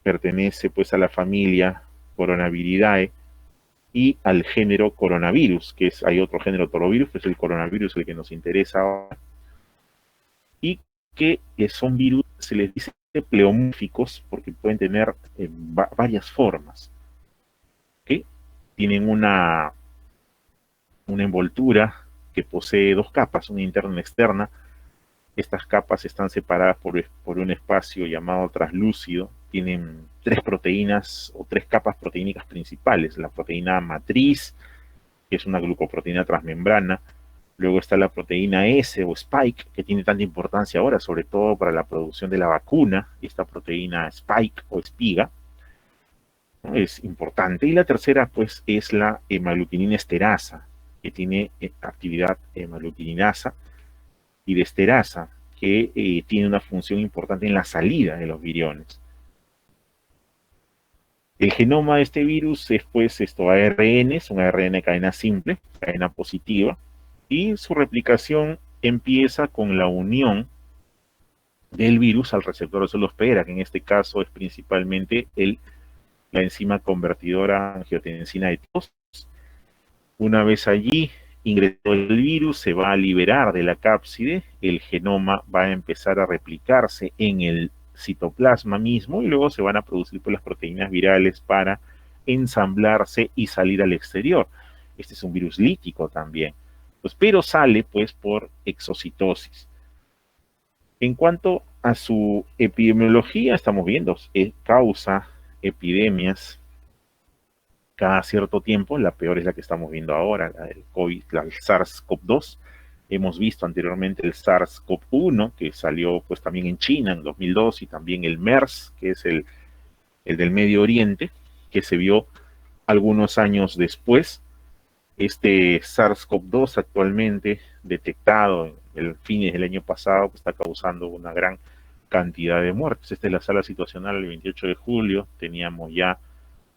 pertenece pues a la familia Coronaviridae y al género coronavirus, hay otro género torovirus, que es el coronavirus el que nos interesa ahora, y que son virus, se les dice pleomórficos porque pueden tener varias formas, que tienen una envoltura que posee dos capas, una interna y una externa. Estas capas están separadas por un espacio llamado translúcido. Tienen tres proteínas o tres capas proteínicas principales. La proteína matriz, que es una glucoproteína transmembrana. Luego está la proteína S o spike, que tiene tanta importancia ahora, sobre todo para la producción de la vacuna. Esta proteína spike o espiga, ¿no? Es importante. Y la tercera, pues, es la hemaglutinina esterasa, que tiene actividad hemaglutinasa y de esterasa, que tiene una función importante en la salida de los viriones. El genoma de este virus es pues ARN, es un ARN de cadena simple, cadena positiva, y su replicación empieza con la unión del virus al receptor de células Hospedera, que en este caso es principalmente la enzima convertidora angiotensina de tos. Una vez allí ingresó el virus, se va a liberar de la cápside, el genoma va a empezar a replicarse en el citoplasma mismo y luego se van a producir pues, las proteínas virales para ensamblarse y salir al exterior. Este es un virus lítico también, pues, pero sale pues por exocitosis. En cuanto a su epidemiología, estamos viendo, causa epidemias cada cierto tiempo. La peor es la que estamos viendo ahora, la del COVID, el SARS-CoV-2. Hemos visto anteriormente el SARS-CoV-1, que salió pues también en China en 2002, y también el MERS, que es el del Medio Oriente, que se vio algunos años después. Este SARS-CoV-2 actualmente detectado en el fines del año pasado, que está causando una gran cantidad de muertes. Esta es la sala situacional el 28 de julio, teníamos ya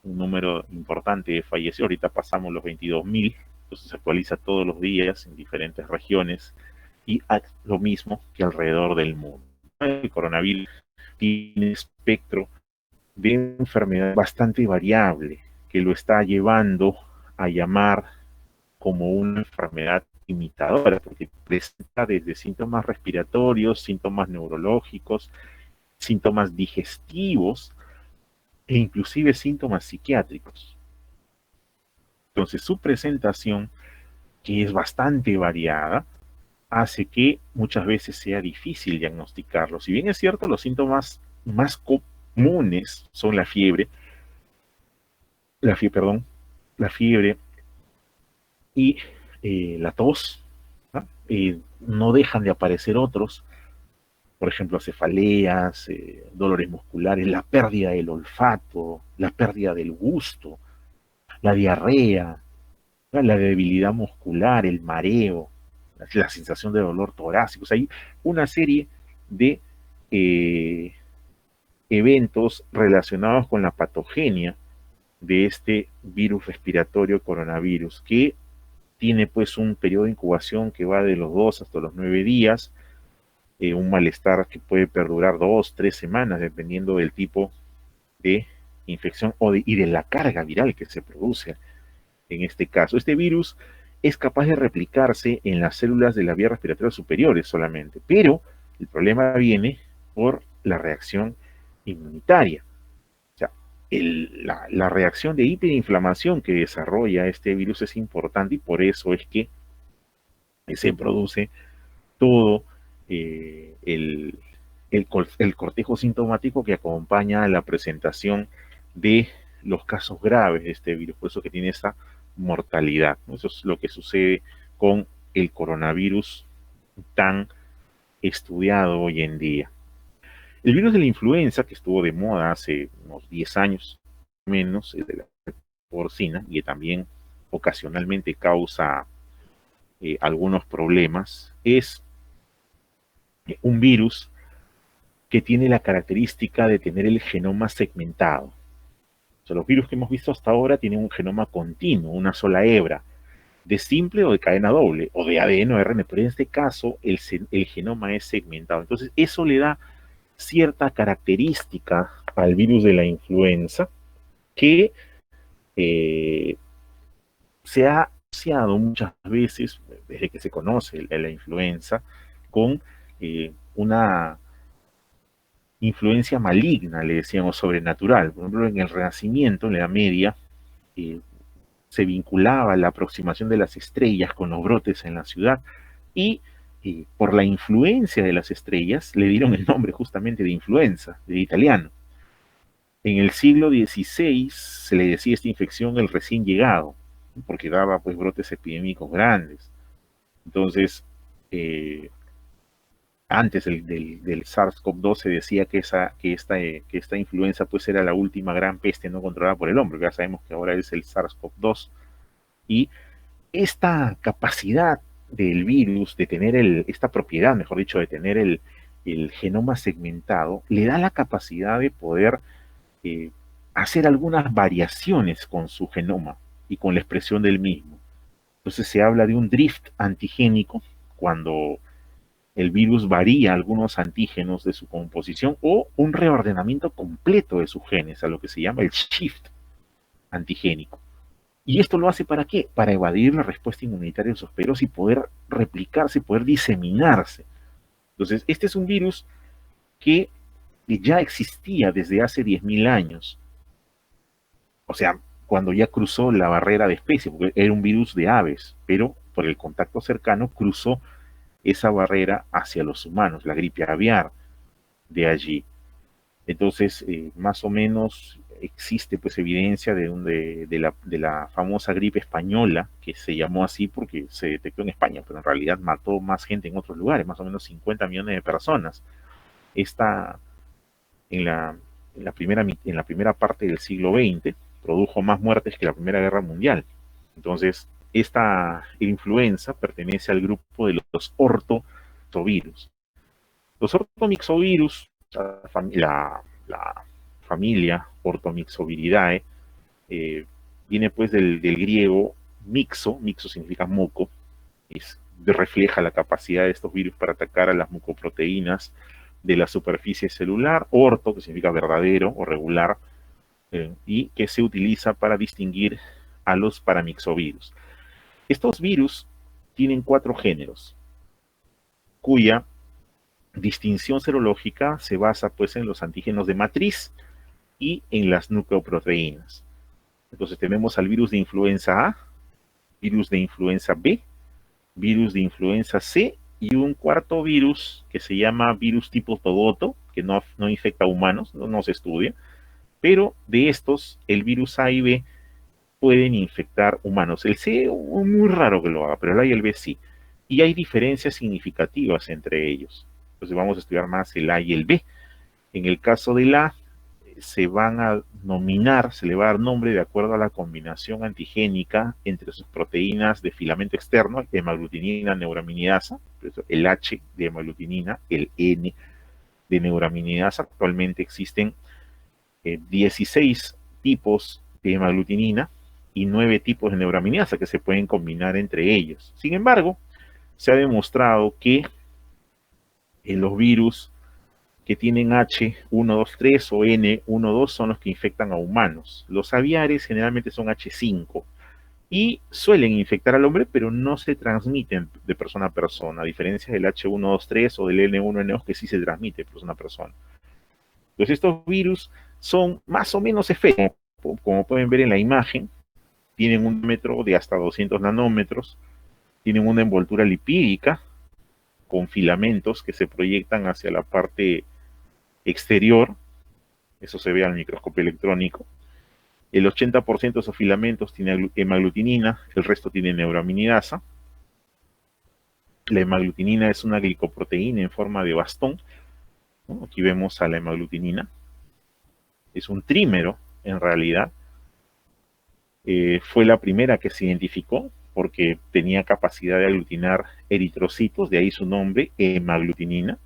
un número importante de fallecidos, ahorita pasamos los 22.000, entonces se actualiza todos los días en diferentes regiones y lo mismo que alrededor del mundo. El coronavirus tiene un espectro de enfermedad bastante variable que lo está llevando a llamar como una enfermedad imitadora, porque presenta desde síntomas respiratorios, síntomas neurológicos, síntomas digestivos e inclusive síntomas psiquiátricos. Entonces su presentación, que es bastante variada, hace que muchas veces sea difícil diagnosticarlo. Si bien es cierto, los síntomas más comunes son la fiebre y la tos, ¿no? No dejan de aparecer otros, por ejemplo, cefaleas, dolores musculares, la pérdida del olfato, la pérdida del gusto, la diarrea, la debilidad muscular, el mareo, la sensación de dolor torácico. O sea, hay una serie de eventos relacionados con la patogenia de este virus respiratorio coronavirus, que tiene pues un periodo de incubación que va de los 2 hasta los 9 días, un malestar que puede perdurar 2, 3 semanas, dependiendo del tipo de infección y de la carga viral que se produce en este caso. Este virus es capaz de replicarse en las células de las vías respiratorias superiores solamente, pero el problema viene por la reacción inmunitaria. O sea, la reacción de hiperinflamación que desarrolla este virus es importante y por eso es que se produce todo el cortejo sintomático que acompaña a la presentación de los casos graves de este virus, por eso que tiene esa mortalidad, ¿no? Eso es lo que sucede con el coronavirus tan estudiado hoy en día. El virus de la influenza, que estuvo de moda hace unos 10 años menos, el de la porcina, y que también ocasionalmente causa algunos problemas, es un virus que tiene la característica de tener el genoma segmentado. O sea, los virus que hemos visto hasta ahora tienen un genoma continuo, una sola hebra, de simple o de cadena doble, o de ADN o RNA, pero en este caso el genoma es segmentado. Entonces, eso le da cierta característica al virus de la influenza que se ha asociado muchas veces, desde que se conoce la influenza, con una influencia maligna, le decíamos, sobrenatural. Por ejemplo, en el Renacimiento, en la Edad Media, eh, se vinculaba la aproximación de las estrellas con los brotes en la ciudad y por la influencia de las estrellas le dieron el nombre justamente de influenza, de italiano. En el siglo XVI se le decía a esta infección el recién llegado, porque daba pues brotes epidémicos grandes. Entonces, eh, antes del SARS-CoV-2 se decía que esta influenza pues era la última gran peste no controlada por el hombre. Ya sabemos que ahora es el SARS-CoV-2. Y esta capacidad del virus de tener esta propiedad, mejor dicho, de tener el genoma segmentado, le da la capacidad de poder eh, hacer algunas variaciones con su genoma y con la expresión del mismo. Entonces se habla de un drift antigénico cuando el virus varía algunos antígenos de su composición o un reordenamiento completo de sus genes, a lo que se llama el shift antigénico. ¿Y esto lo hace para qué? Para evadir la respuesta inmunitaria de sus perros y poder replicarse, poder diseminarse. Entonces, este es un virus que ya existía desde hace 10.000 años. O sea, cuando ya cruzó la barrera de especie, porque era un virus de aves, pero por el contacto cercano cruzó esa barrera hacia los humanos, la gripe aviar de allí. Entonces, más o menos existe pues evidencia de la famosa gripe española, que se llamó así porque se detectó en España, pero en realidad mató más gente en otros lugares, más o menos 50 millones de personas. Esta, en la primera parte del siglo XX, produjo más muertes que la Primera Guerra Mundial. Entonces, esta influenza pertenece al grupo de los ortovirus. Los ortomixovirus, la familia Ortomixoviridae, eh, viene pues del griego mixo significa moco, refleja la capacidad de estos virus para atacar a las mucoproteínas de la superficie celular, orto, que significa verdadero o regular, y que se utiliza para distinguir a los paramixovirus. Estos virus tienen 4 géneros, cuya distinción serológica se basa pues en los antígenos de matriz y en las nucleoproteínas. Entonces tenemos al virus de influenza A, virus de influenza B, virus de influenza C y un cuarto virus que se llama virus tipo Togoto, que no infecta a humanos, no se estudia, pero de estos el virus A y B pueden infectar humanos. El C muy raro que lo haga, pero el A y el B sí. Y hay diferencias significativas entre ellos. Entonces vamos a estudiar más el A y el B. En el caso del A, se van a nominar, se le va a dar nombre de acuerdo a la combinación antigénica entre sus proteínas de filamento externo, hemaglutinina, neuraminidasa, el H de hemaglutinina, el N de neuraminidasa. Actualmente existen 16 tipos de hemaglutinina y 9 tipos de neuraminidasa que se pueden combinar entre ellos. Sin embargo, se ha demostrado que Los virus que tienen H123 o N12 son los que infectan a humanos. Los aviares generalmente son H5 y suelen infectar al hombre, pero no se transmiten de persona a persona, a diferencia del H123 o del N1N2 que sí se transmite de persona a persona. Entonces estos virus son más o menos efectos, como pueden ver en la imagen, tienen un diámetro de hasta 200 nanómetros, tienen una envoltura lipídica con filamentos que se proyectan hacia la parte exterior, eso se ve al microscopio electrónico. El 80% de esos filamentos tiene hemaglutinina, el resto tiene neuraminidasa. La hemaglutinina es una glicoproteína en forma de bastón, ¿no? Aquí vemos a la hemaglutinina. Es un trímero, en realidad. Fue la primera que se identificó porque tenía capacidad de aglutinar eritrocitos, de ahí su nombre, hemaglutinina.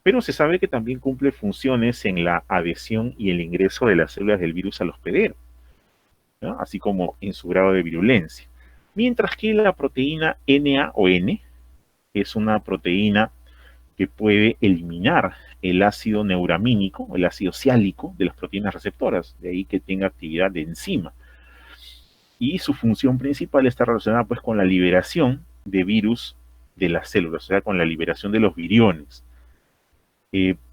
Pero se sabe que también cumple funciones en la adhesión y el ingreso de las células del virus al hospedero, ¿no? Así como en su grado de virulencia. Mientras que la proteína NA o N es una proteína que puede eliminar el ácido neuramínico, el ácido siálico de las proteínas receptoras, de ahí que tenga actividad de enzima. Y su función principal está relacionada pues con la liberación de virus de las células, o sea, con la liberación de los viriones.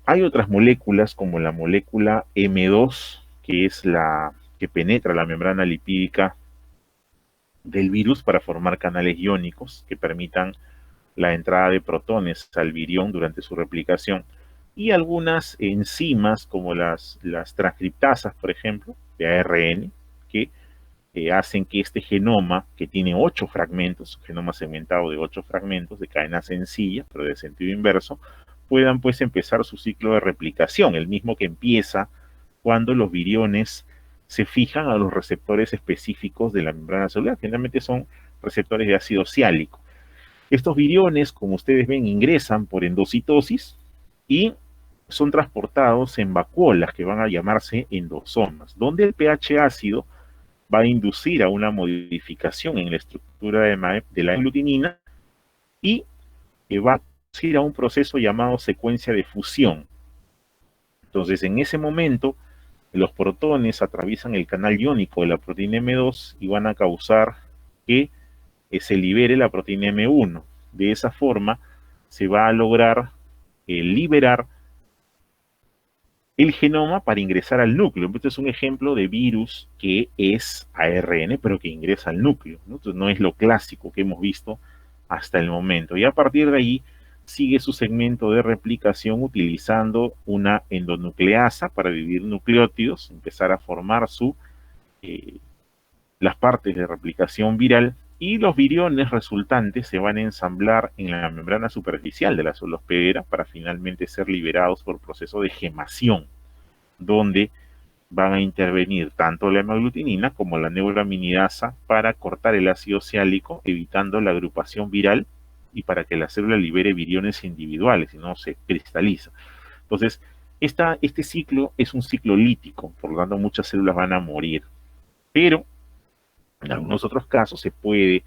Hay otras moléculas como la molécula M2, que es la que penetra la membrana lipídica del virus para formar canales iónicos que permitan la entrada de protones al virión durante su replicación, y algunas enzimas como las transcriptasas, por ejemplo, de ARN, que hacen que este genoma, que tiene 8 fragmentos, genoma segmentado de 8 fragmentos de cadena sencilla, pero de sentido inverso, puedan pues empezar su ciclo de replicación, el mismo que empieza cuando los viriones se fijan a los receptores específicos de la membrana celular, que generalmente son receptores de ácido siálico. Estos viriones, como ustedes ven, ingresan por endocitosis y son transportados en vacuolas que van a llamarse endosomas, donde el pH ácido va a inducir a una modificación en la estructura de la aglutinina y va a inducir a un proceso llamado secuencia de fusión. Entonces, en ese momento, los protones atraviesan el canal iónico de la proteína M2 y van a causar que se libere la proteína M1. De esa forma, se va a lograr liberar el genoma para ingresar al núcleo. Este es un ejemplo de virus que es ARN, pero que ingresa al núcleo, ¿no? Entonces no es lo clásico que hemos visto hasta el momento. Y a partir de ahí sigue su segmento de replicación utilizando una endonucleasa para dividir nucleótidos, empezar a formar las partes de replicación viral, y los viriones resultantes se van a ensamblar en la membrana superficial de la célula hospedera para finalmente ser liberados por proceso de gemación, donde van a intervenir tanto la hemaglutinina como la neuraminidasa para cortar el ácido siálico, evitando la agrupación viral y para que la célula libere viriones individuales y no se cristaliza. Entonces, este ciclo es un ciclo lítico, por lo tanto muchas células van a morir, pero en algunos otros casos se puede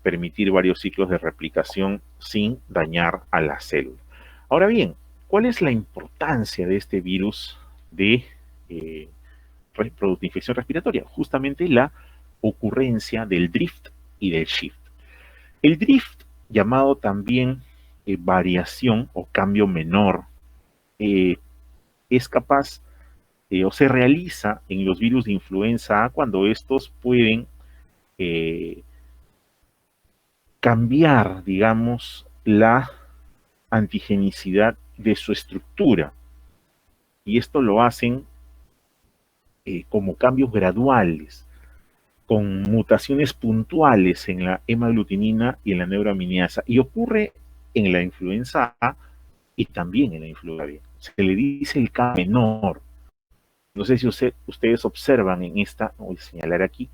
permitir varios ciclos de replicación sin dañar a la célula. Ahora bien, ¿cuál es la importancia de este virus de infección respiratoria? Justamente la ocurrencia del drift y del shift. El drift, llamado también variación o cambio menor, es capaz o se realiza en los virus de influenza A cuando estos pueden cambiar, digamos, la antigenicidad de su estructura. Y esto lo hacen como cambios graduales, con mutaciones puntuales en la hemaglutinina y en la neuraminidasa. Y ocurre en la influenza A y también en la influenza B. Se le dice el K menor. No sé si ustedes observan en esta, voy a señalar aquí,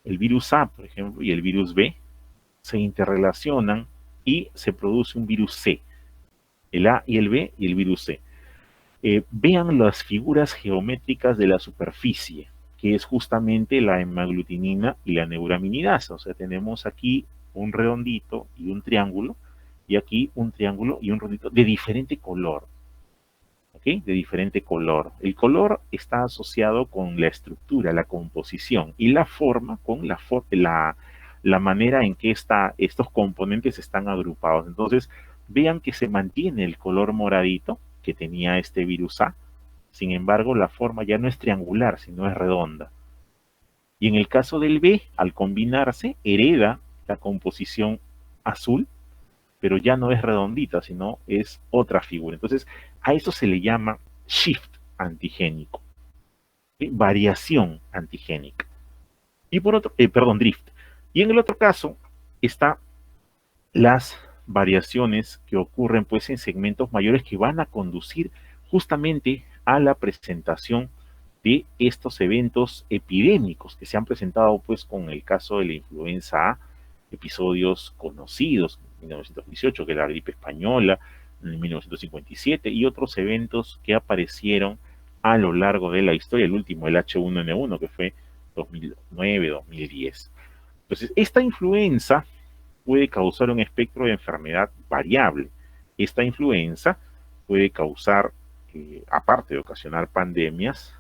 el virus A, por ejemplo, y el virus B se interrelacionan y se produce un virus C. El A y el B y el virus C. Vean las figuras geométricas de la superficie, que es justamente la hemaglutinina y la neuraminidasa. O sea, tenemos aquí un redondito y un triángulo, y aquí un triángulo y un rodito de diferente color. ¿Ok? De diferente color. El color está asociado con la estructura, la composición, y la forma con la manera en que estos componentes están agrupados. Entonces, vean que se mantiene el color moradito que tenía este virus A. Sin embargo, la forma ya no es triangular, sino es redonda. Y en el caso del B, al combinarse, hereda la composición azul, pero ya no es redondita, sino es otra figura. Entonces, a eso se le llama shift antigénico, ¿sí? Variación antigénica. Y por otro, perdón, drift. Y en el otro caso está las variaciones que ocurren pues en segmentos mayores que van a conducir justamente a la presentación de estos eventos epidémicos que se han presentado pues con el caso de la influenza A, episodios conocidos en 1918, que es la gripe española, en 1957, y otros eventos que aparecieron a lo largo de la historia, el último, el H1N1, que fue 2009-2010. Entonces, esta influenza puede causar un espectro de enfermedad variable. Esta influenza puede causar, aparte de ocasionar pandemias,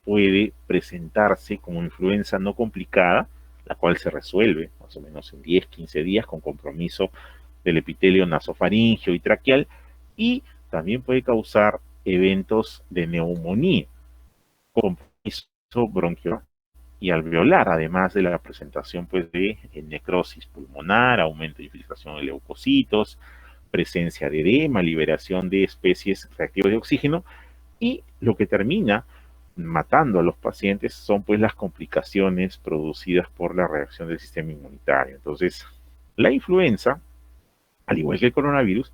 puede presentarse como influenza no complicada, la cual se resuelve más o menos en 10-15 días con compromiso del epitelio nasofaringeo y traqueal, y también puede causar eventos de neumonía, compromiso bronquial y alveolar, además de la presentación pues, de necrosis pulmonar, aumento de infiltración de leucocitos, presencia de edema, liberación de especies reactivas de oxígeno, y lo que termina matando a los pacientes son pues las complicaciones producidas por la reacción del sistema inmunitario. Entonces, la influenza, al igual que el coronavirus,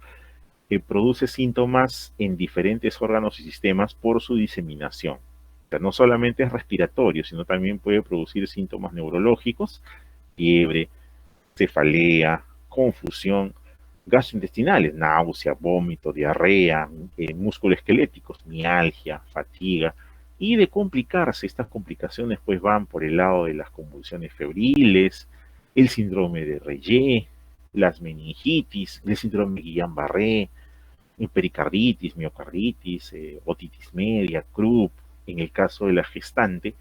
produce síntomas en diferentes órganos y sistemas por su diseminación. O sea, no solamente es respiratorio, sino también puede producir síntomas neurológicos, fiebre, cefalea, confusión, gastrointestinales, náusea, vómito, diarrea, musculoesqueléticos, mialgia, fatiga, y de complicarse, estas complicaciones pues van por el lado de las convulsiones febriles, el síndrome de Reye, las meningitis, el síndrome de Guillain-Barré, pericarditis, miocarditis, otitis media, Krupp. En el caso de la gestante,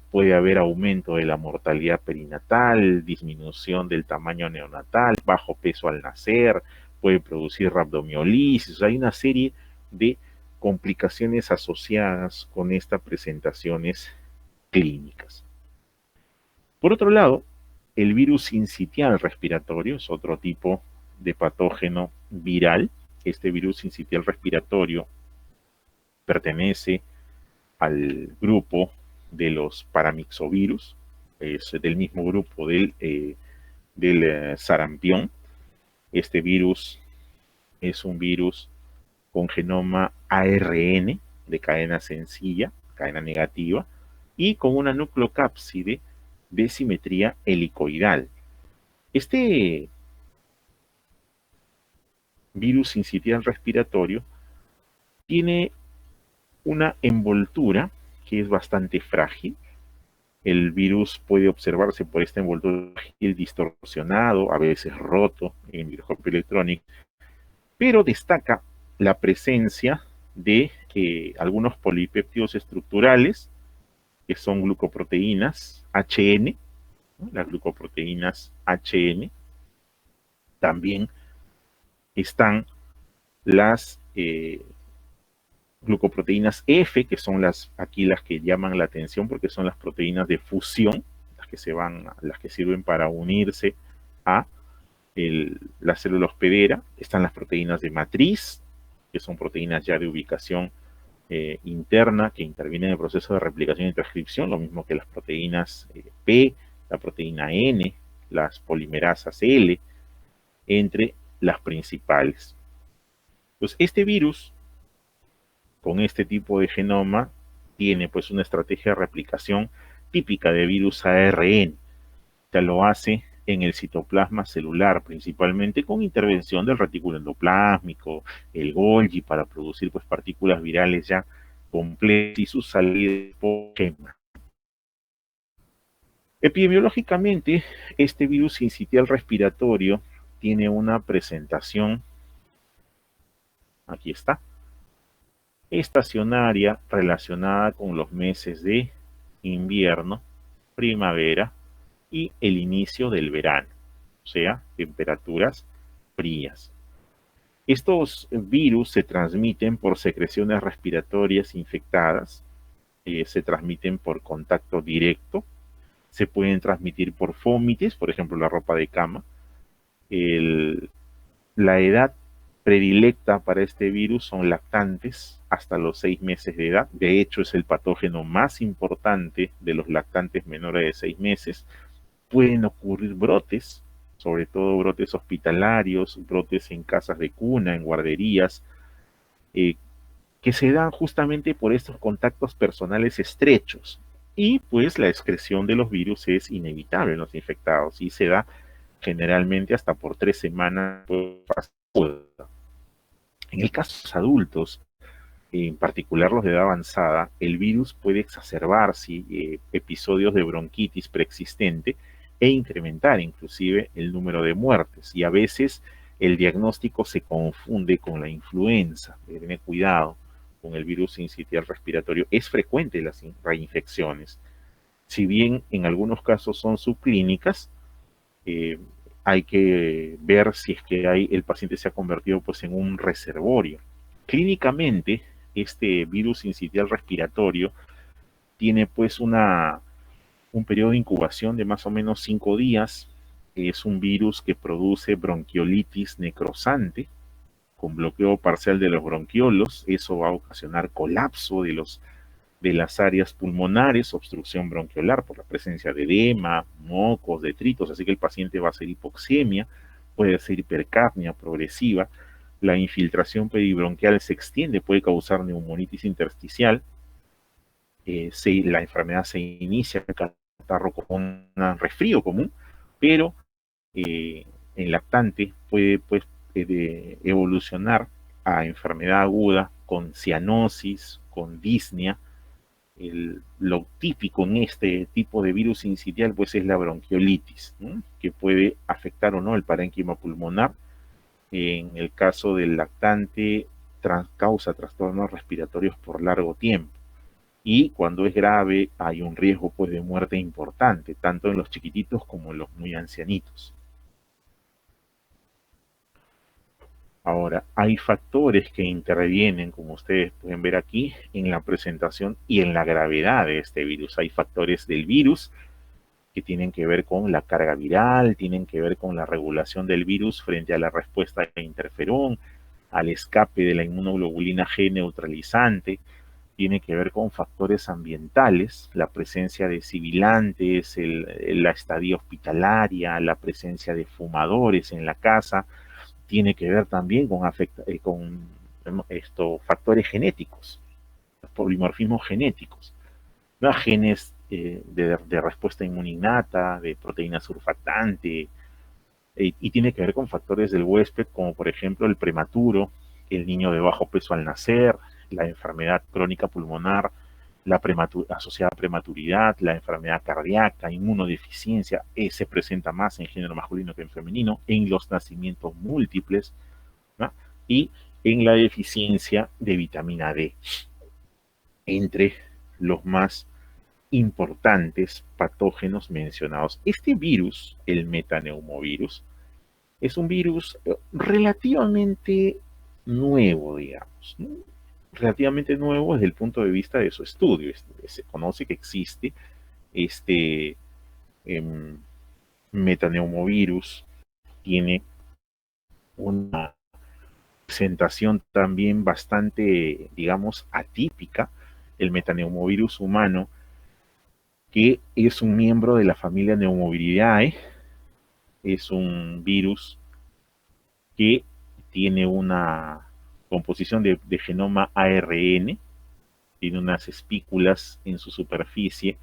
puede haber aumento de la mortalidad perinatal, disminución del tamaño neonatal, bajo peso al nacer, puede producir rabdomiolisis. O sea, hay una serie de complicaciones asociadas con estas presentaciones clínicas. Por otro lado, el virus sincitial respiratorio es otro tipo de patógeno viral. Este virus sincitial respiratorio pertenece al grupo de los paramyxovirus, es del mismo grupo del sarampión. Este virus es un virus con genoma ARN de cadena sencilla, cadena negativa, y con una nucleocápside de simetría helicoidal. Este virus sincitial respiratorio tiene una envoltura que es bastante frágil. El virus puede observarse por esta envoltura distorsionado, a veces roto en microscopio electrónico, pero destaca la presencia de algunos polipéptidos estructurales, que son glucoproteínas HN, ¿no? Las glucoproteínas HN. También están las glucoproteínas F, que son aquí las que llaman la atención porque son las proteínas de fusión, las que sirven para unirse a la célula hospedera. Están las proteínas de matriz, que son proteínas ya de ubicación interna que intervienen en el proceso de replicación y transcripción, lo mismo que las proteínas P, la proteína N, las polimerasas L, entre las principales. Pues este virus, con este tipo de genoma, tiene pues una estrategia de replicación típica de virus ARN. Ya lo hace en el citoplasma celular, principalmente con intervención del retículo endoplásmico, el Golgi, para producir pues partículas virales ya completas y su salida por gema. Epidemiológicamente, este virus sincitial respiratorio tiene una presentación, aquí está, estacionaria relacionada con los meses de invierno, primavera y el inicio del verano, o sea, temperaturas frías. Estos virus se transmiten por secreciones respiratorias infectadas, se transmiten por contacto directo, se pueden transmitir por fómites, por ejemplo, la ropa de cama. La edad predilecta para este virus son lactantes hasta los 6 meses de edad. De hecho, es el patógeno más importante de los lactantes menores de 6 meses. Pueden ocurrir brotes, sobre todo brotes hospitalarios, brotes en casas de cuna, en guarderías, eh, que se dan justamente por estos contactos personales estrechos. Y pues la excreción de los virus es inevitable en los infectados y se da generalmente hasta por 3 semanas. En el caso de los adultos, en particular los de edad avanzada, el virus puede exacerbarse, episodios de bronquitis preexistente e incrementar inclusive el número de muertes. Y a veces el diagnóstico se confunde con la influenza. Tener cuidado con el virus sincitial respiratorio. Es frecuente las reinfecciones. Si bien en algunos casos son subclínicas, eh, hay que ver si es que el paciente se ha convertido pues en un reservorio. Clínicamente, este virus sincitial respiratorio tiene pues un periodo de incubación de más o menos 5 días. Es un virus que produce bronquiolitis necrosante con bloqueo parcial de los bronquiolos. Eso va a ocasionar colapso de las áreas pulmonares, obstrucción bronquiolar por la presencia de edema, mocos, detritos, así que el paciente va a hacer hipoxemia, puede ser hipercapnia progresiva, la infiltración peribronquial se extiende, puede causar neumonitis intersticial, la enfermedad se inicia catarro común, un resfrío común, pero en lactante puede pues, evolucionar a enfermedad aguda con cianosis, con disnea. Lo típico en este tipo de virus sincitial pues es la bronquiolitis, ¿no? Que puede afectar o no el parénquima pulmonar. En el caso del lactante, causa trastornos respiratorios por largo tiempo. Y cuando es grave hay un riesgo pues, de muerte importante, tanto en los chiquititos como en los muy ancianitos. Ahora, hay factores que intervienen, como ustedes pueden ver aquí, en la presentación y en la gravedad de este virus. Hay factores del virus que tienen que ver con la carga viral, tienen que ver con la regulación del virus frente a la respuesta de interferón, al escape de la inmunoglobulina G neutralizante, tiene que ver con factores ambientales, la presencia de sibilantes, la estadía hospitalaria, la presencia de fumadores en la casa, tiene que ver también con estos factores genéticos, los polimorfismos genéticos, ¿no? Genes de respuesta inmunina, de proteína surfactante, y tiene que ver con factores del huésped, como por ejemplo el prematuro, el niño de bajo peso al nacer, la enfermedad crónica pulmonar, la asociada a prematuridad, la enfermedad cardíaca, inmunodeficiencia, se presenta más en género masculino que en femenino, en los nacimientos múltiples, ¿no? Y en la deficiencia de vitamina D, entre los más importantes patógenos mencionados. Este virus, el metaneumovirus, es un virus relativamente nuevo, digamos, ¿no? Relativamente nuevo desde el punto de vista de su estudio. Se conoce que existe este eh, metaneumovirus, tiene una presentación también bastante, digamos, atípica, el metaneumovirus humano, que es un miembro de la familia Pneumoviridae, es un virus que tiene una composición de genoma ARN, tiene unas espículas en su superficie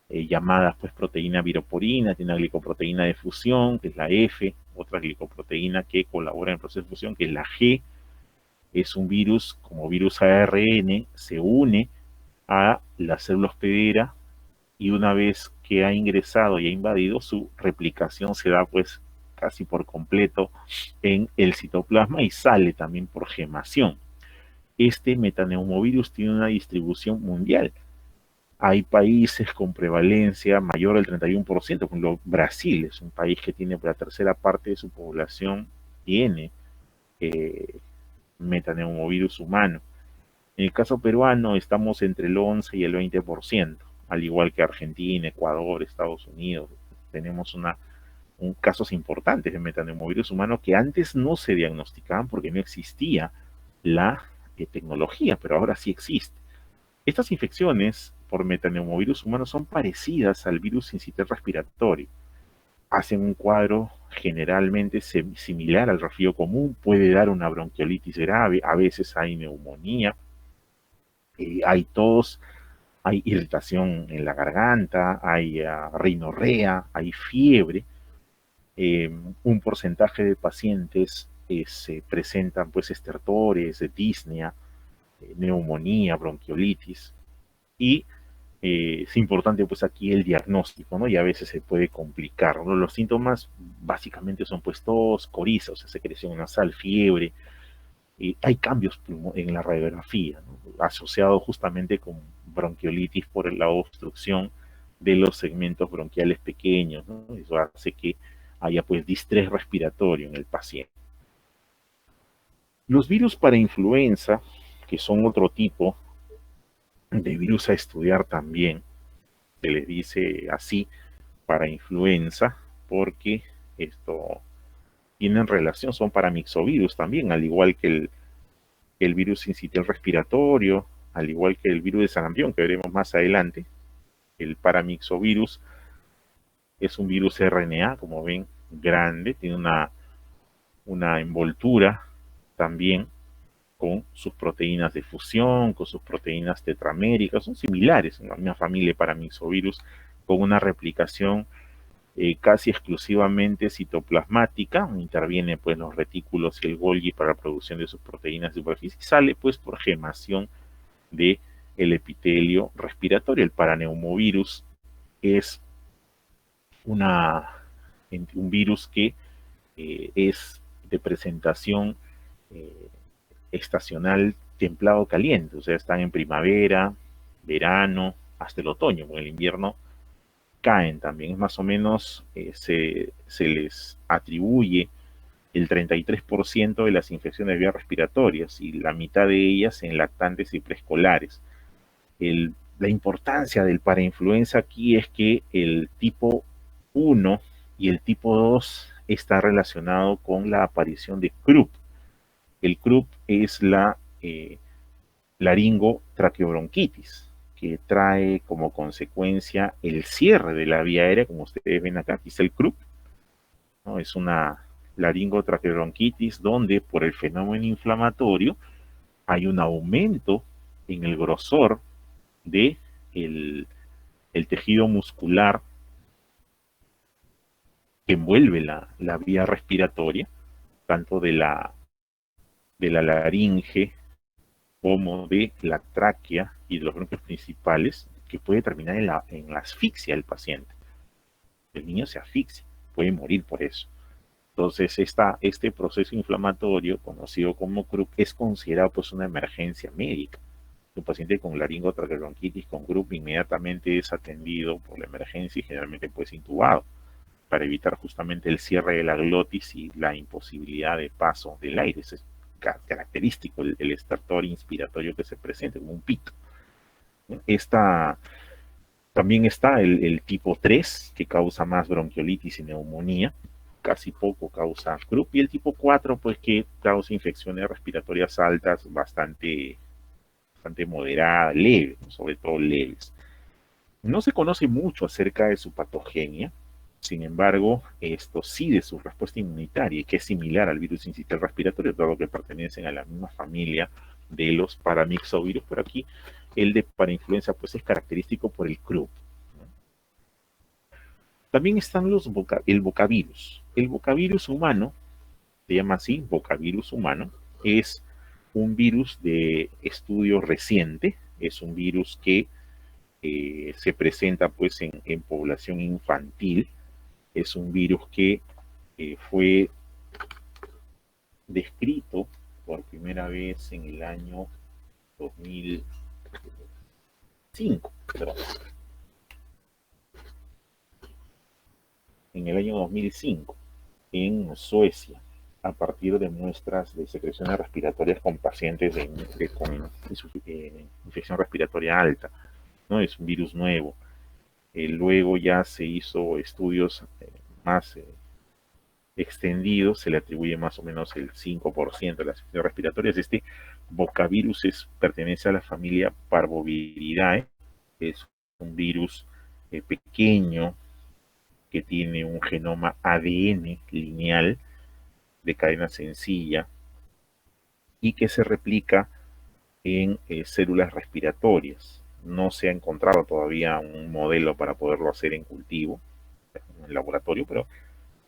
llamadas pues proteína viroporina, tiene una glicoproteína de fusión, que es la F, otra glicoproteína que colabora en el proceso de fusión, que es la G. Es un virus, como virus ARN, se une a la célula hospedera y una vez que ha ingresado y ha invadido, su replicación se da pues casi por completo en el citoplasma y sale también por gemación. Este metaneumovirus tiene una distribución mundial. Hay países con prevalencia mayor al 31%, por ejemplo, Brasil es un país que tiene la tercera parte de su población, tiene eh, metaneumovirus humano. En el caso peruano estamos entre el 11 y el 20%, al igual que Argentina, Ecuador, Estados Unidos. Tenemos casos importantes de metaneumovirus humano que antes no se diagnosticaban porque no existía la tecnología, pero ahora sí existe. Estas infecciones por metaneumovirus humano son parecidas al virus sincitial respiratorio. Hacen un cuadro generalmente similar al resfrío común, puede dar una bronquiolitis grave, a veces hay neumonía, hay tos, hay irritación en la garganta, hay rinorrea, hay fiebre. Un porcentaje de pacientes se presentan pues estertores, disnea, neumonía, bronquiolitis y es importante pues aquí el diagnóstico, ¿no? Y a veces se puede complicar, ¿no? Los síntomas básicamente son pues tos, coriza, o sea, secreción nasal, fiebre, hay cambios en la radiografía, ¿no? Asociado justamente con bronquiolitis por la obstrucción de los segmentos bronquiales pequeños, ¿no? Eso hace que haya pues distrés respiratorio en el paciente. Los virus para influenza, que son otro tipo de virus a estudiar también, se les dice así para influenza, porque esto tienen relación, son paramixovirus también, al igual que el virus sincitial respiratorio, al igual que el virus de sarampión, que veremos más adelante. El paramixovirus es un virus RNA, como ven, grande, tiene una envoltura también con sus proteínas de fusión, con sus proteínas tetraméricas, son similares en la misma familia de paramixovirus, con una replicación casi exclusivamente citoplasmática, interviene pues los retículos y el Golgi para la producción de sus proteínas de superficie, y sale pues por gemación de el epitelio respiratorio. El paraneumovirus es un virus que es de presentación eh, estacional templado caliente, o sea, están en primavera, verano, hasta el otoño. En el invierno caen también, es más o menos, se les atribuye el 33% de las infecciones de vías respiratorias y la mitad de ellas en lactantes y preescolares. La importancia del parainfluenza aquí es que el tipo 1 y el tipo 2 está relacionado con la aparición de Krupp. El Krupp es la laringotraqueobronquitis, que trae como consecuencia el cierre de la vía aérea, como ustedes ven acá, aquí está el Krupp, ¿no? Es una laringotraqueobronquitis donde por el fenómeno inflamatorio hay un aumento en el grosor de el tejido muscular que envuelve la vía respiratoria, tanto de la laringe como de la tráquea y de los bronquios principales, que puede terminar en la asfixia del paciente. El niño se asfixia, puede morir por eso. Entonces, este proceso inflamatorio, conocido como Krupp, es considerado pues una emergencia médica. Un paciente con laringotraqueobronquitis con Krupp inmediatamente es atendido por la emergencia y generalmente pues intubado para evitar justamente el cierre de la glotis y la imposibilidad de paso del aire. Eso es característico, el estertor inspiratorio que se presenta como un pito. También está el tipo 3, que causa más bronquiolitis y neumonía, casi poco causa Krupp, y el tipo 4, pues que causa infecciones respiratorias altas, bastante moderadas, leves, sobre todo leves. No se conoce mucho acerca de su patogenia, sin embargo, esto sí de su respuesta inmunitaria, que es similar al virus sincitial respiratorio, dado que pertenecen a la misma familia de los paramixovirus, pero aquí el de parainfluenza pues es característico por el Krupp. También están el bocavirus. El bocavirus humano, se llama así, bocavirus humano, es un virus de estudio reciente, es un virus que se presenta pues en población infantil, es un virus que fue descrito por primera vez en el año 2005, perdón, en el año 2005 en Suecia, a partir de muestras de secreciones respiratorias con pacientes con infección respiratoria alta, ¿no? Es un virus nuevo. Luego ya se hizo estudios más extendidos, se le atribuye más o menos el 5% de las infecciones respiratorias. Este bocavirus pertenece a la familia Parvoviridae, es un virus pequeño que tiene un genoma ADN lineal de cadena sencilla y que se replica en células respiratorias. No se ha encontrado todavía un modelo para poderlo hacer en cultivo, en laboratorio, pero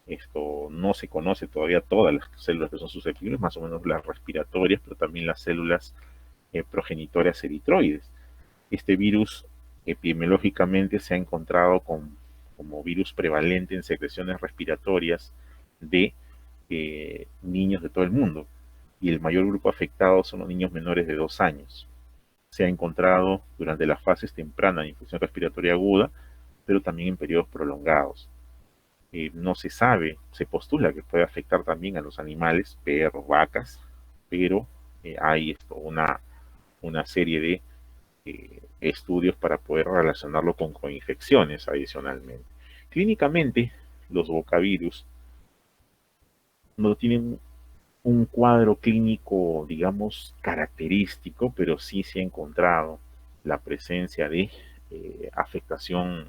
esto no se conoce todavía todas las células que son susceptibles, más o menos las respiratorias, pero también las células progenitoras eritroides. Este virus epidemiológicamente se ha encontrado como virus prevalente en secreciones respiratorias de niños de todo el mundo, y el mayor grupo afectado son los niños menores de 2 años. Se ha encontrado durante las fases tempranas de infección respiratoria aguda, pero también en periodos prolongados. No se sabe, se postula que puede afectar también a los animales, perros, vacas, pero hay una serie de estudios para poder relacionarlo con infecciones adicionalmente. Clínicamente, los bocavirus no tienen un cuadro clínico, digamos, característico, pero sí se ha encontrado la presencia de afectación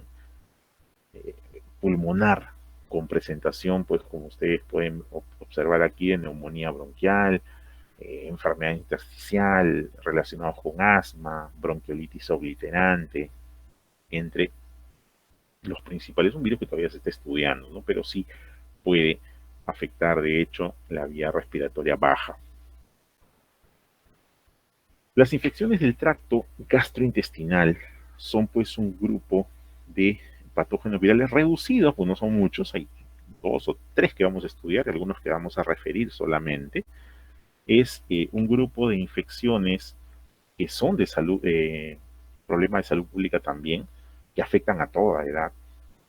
eh, pulmonar con presentación, pues como ustedes pueden observar aquí, de neumonía bronquial, enfermedad intersticial relacionados con asma, bronquiolitis obliterante, entre los principales. Es un virus que todavía se está estudiando, ¿no? Pero sí puede afectar, de hecho, la vía respiratoria baja. Las infecciones del tracto gastrointestinal son pues un grupo de patógenos virales reducidos, pues no son muchos, hay 2 o 3 que vamos a estudiar, algunos que vamos a referir solamente. Es un grupo de infecciones que son de salud, problemas de salud pública también, que afectan a toda edad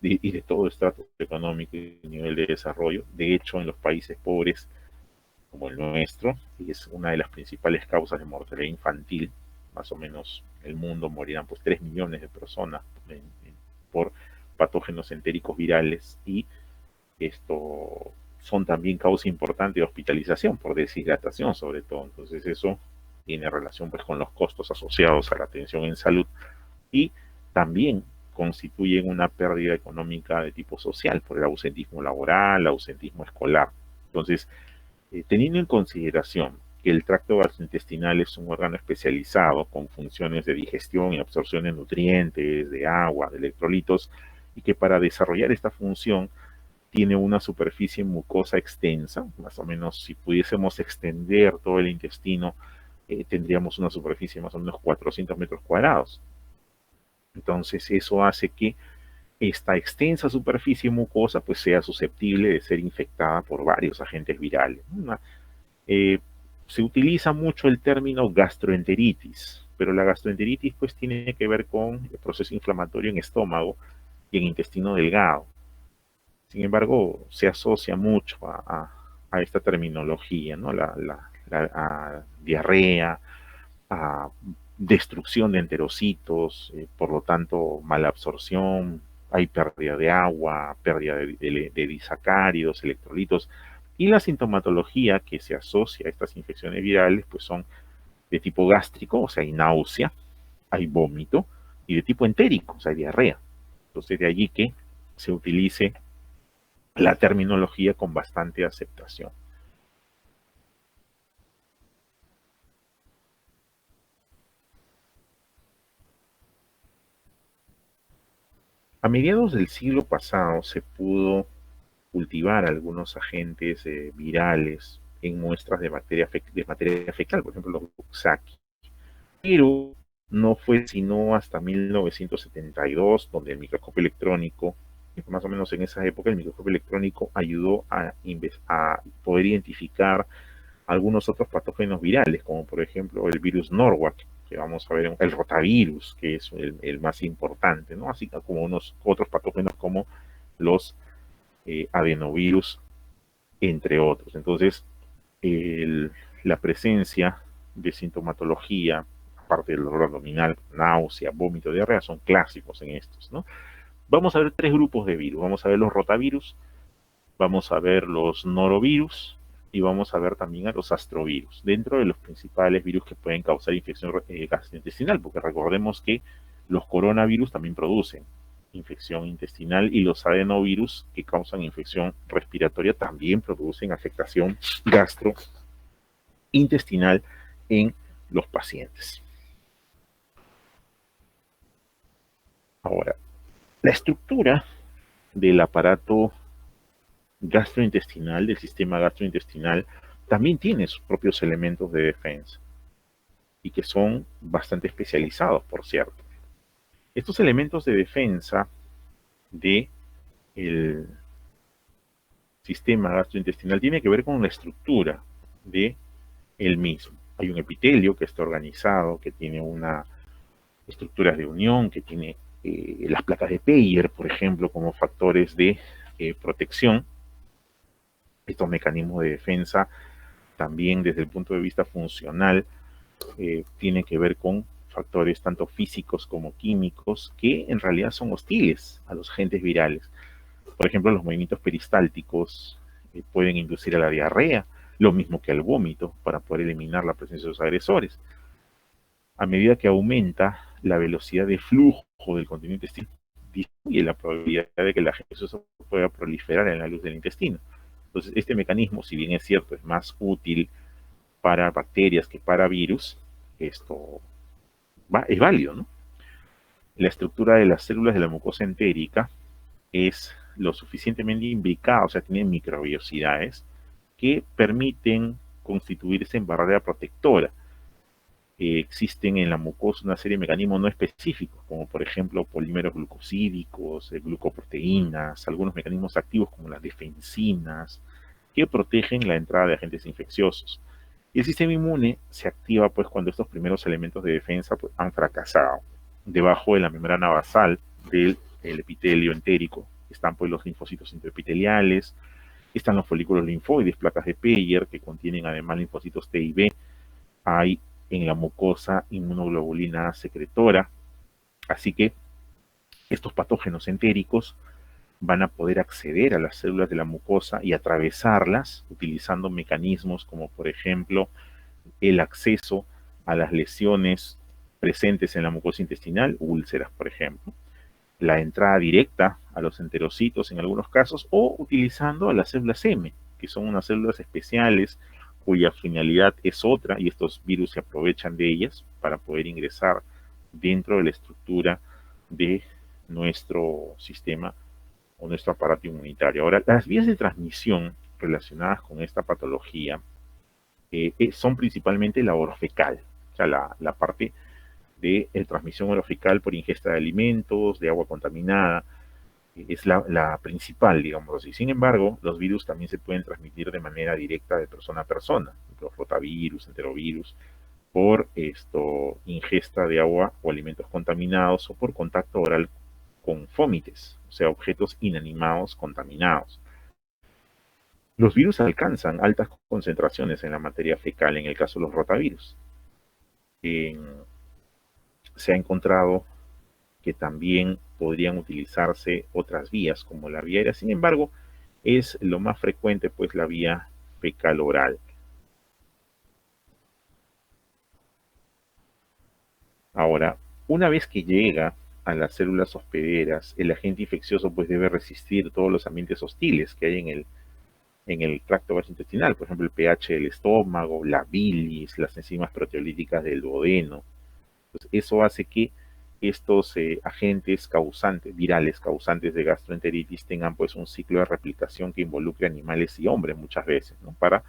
y de todo estrato económico y nivel de desarrollo. De hecho, en los países pobres como el nuestro, y es una de las principales causas de mortalidad infantil. Más o menos en el mundo morirán pues 3 millones de personas por patógenos entéricos virales, y esto son también causa importante de hospitalización por deshidratación sobre todo. Entonces eso tiene relación pues con los costos asociados a la atención en salud, y también constituyen una pérdida económica de tipo social por el ausentismo laboral, ausentismo escolar. Entonces, teniendo en consideración que el tracto gastrointestinal es un órgano especializado con funciones de digestión y absorción de nutrientes, de agua, de electrolitos, y que para desarrollar esta función tiene una superficie mucosa extensa, más o menos si pudiésemos extender todo el intestino, tendríamos una superficie de más o menos 400 metros cuadrados. Entonces eso hace que esta extensa superficie mucosa pues sea susceptible de ser infectada por varios agentes virales. Eh, Se utiliza mucho el término gastroenteritis, pero la gastroenteritis pues tiene que ver con el proceso inflamatorio en estómago y en intestino delgado. Sin embargo, se asocia mucho a esta terminología, ¿no? A diarrea, a destrucción de enterocitos, por lo tanto, mala absorción, hay pérdida de agua, pérdida de disacáridos, electrolitos, y la sintomatología que se asocia a estas infecciones virales, pues son de tipo gástrico, o sea, hay náusea, hay vómito, y de tipo entérico, o sea, hay diarrea. Entonces, de allí que se utilice la terminología con bastante aceptación. A mediados del siglo pasado se pudo cultivar algunos agentes virales en muestras de materia fecal, por ejemplo los Coxsackie, pero no fue sino hasta 1972 donde el microscopio electrónico más o menos en esa época el microscopio electrónico ayudó a poder identificar algunos otros patógenos virales, como por ejemplo el virus Norwalk, que vamos a ver, el rotavirus, que es el más importante, ¿no? Así como unos otros patógenos como los adenovirus, entre otros. Entonces, el- la presencia de sintomatología, aparte del dolor abdominal, náusea, vómito, diarrea, son clásicos en estos, ¿no? Vamos a ver tres grupos de virus. Vamos a ver los rotavirus, vamos a ver los norovirus y vamos a ver también a los astrovirus, dentro de los principales virus que pueden causar infección gastrointestinal, porque recordemos que los coronavirus también producen infección intestinal y los adenovirus que causan infección respiratoria también producen afectación gastrointestinal en los pacientes. Ahora, la estructura del aparato gastrointestinal, del sistema gastrointestinal, también tiene sus propios elementos de defensa y que son bastante especializados, por cierto. Estos elementos de defensa del sistema gastrointestinal tienen que ver con la estructura de el mismo. Hay un epitelio que está organizado, que tiene una estructuras de unión, que tiene las placas de Peyer, por ejemplo, como factores de protección. Estos mecanismos de defensa también desde el punto de vista funcional tienen que ver con factores tanto físicos como químicos que en realidad son hostiles a los agentes virales. Por ejemplo, los movimientos peristálticos pueden inducir a la diarrea, lo mismo que al vómito, para poder eliminar la presencia de los agresores. A medida que aumenta la velocidad de flujo del contenido intestinal, disminuye la probabilidad de que la agente pueda proliferar en la luz del intestino. Entonces, este mecanismo, si bien es cierto, es más útil para bacterias que para virus, esto es válido, ¿no? La estructura de las células de la mucosa entérica es lo suficientemente imbricada, o sea, tiene microbiosidades que permiten constituirse en barrera protectora. Existen en la mucosa una serie de mecanismos no específicos, como por ejemplo polímeros glucosídicos, glucoproteínas, algunos mecanismos activos como las defensinas, que protegen la entrada de agentes infecciosos. Y el sistema inmune se activa pues cuando estos primeros elementos de defensa pues, han fracasado. Debajo de la membrana basal del epitelio entérico están pues los linfocitos intraepiteliales, están los folículos linfoides, placas de Peyer, que contienen además linfocitos T y B. Hay en la mucosa inmunoglobulina secretora. Así que estos patógenos entéricos van a poder acceder a las células de la mucosa y atravesarlas utilizando mecanismos como por ejemplo el acceso a las lesiones presentes en la mucosa intestinal, úlceras por ejemplo, la entrada directa a los enterocitos en algunos casos o utilizando a las células M, que son unas células especiales cuya finalidad es otra y estos virus se aprovechan de ellas para poder ingresar dentro de la estructura de nuestro sistema o nuestro aparato inmunitario. Ahora, las vías de transmisión relacionadas con esta patología son principalmente la orofecal, o sea, la parte de transmisión orofecal por ingesta de alimentos, de agua contaminada, es la principal, digamos así. Sin embargo, los virus también se pueden transmitir de manera directa de persona a persona, los rotavirus, enterovirus, por ingesta de agua o alimentos contaminados o por contacto oral con fómites, o sea, objetos inanimados contaminados. Los virus alcanzan altas concentraciones en la materia fecal, en el caso de los rotavirus. Se ha encontrado que también podrían utilizarse otras vías como la vía aérea. Sin embargo, es lo más frecuente pues la vía fecal oral. Ahora, una vez que llega a las células hospederas, el agente infeccioso pues debe resistir todos los ambientes hostiles que hay en el tracto gastrointestinal, por ejemplo el pH del estómago, la bilis, las enzimas proteolíticas del duodeno. Entonces, eso hace que estos agentes causantes, virales causantes de gastroenteritis tengan pues un ciclo de replicación que involucre animales y hombres muchas veces, ¿no? Para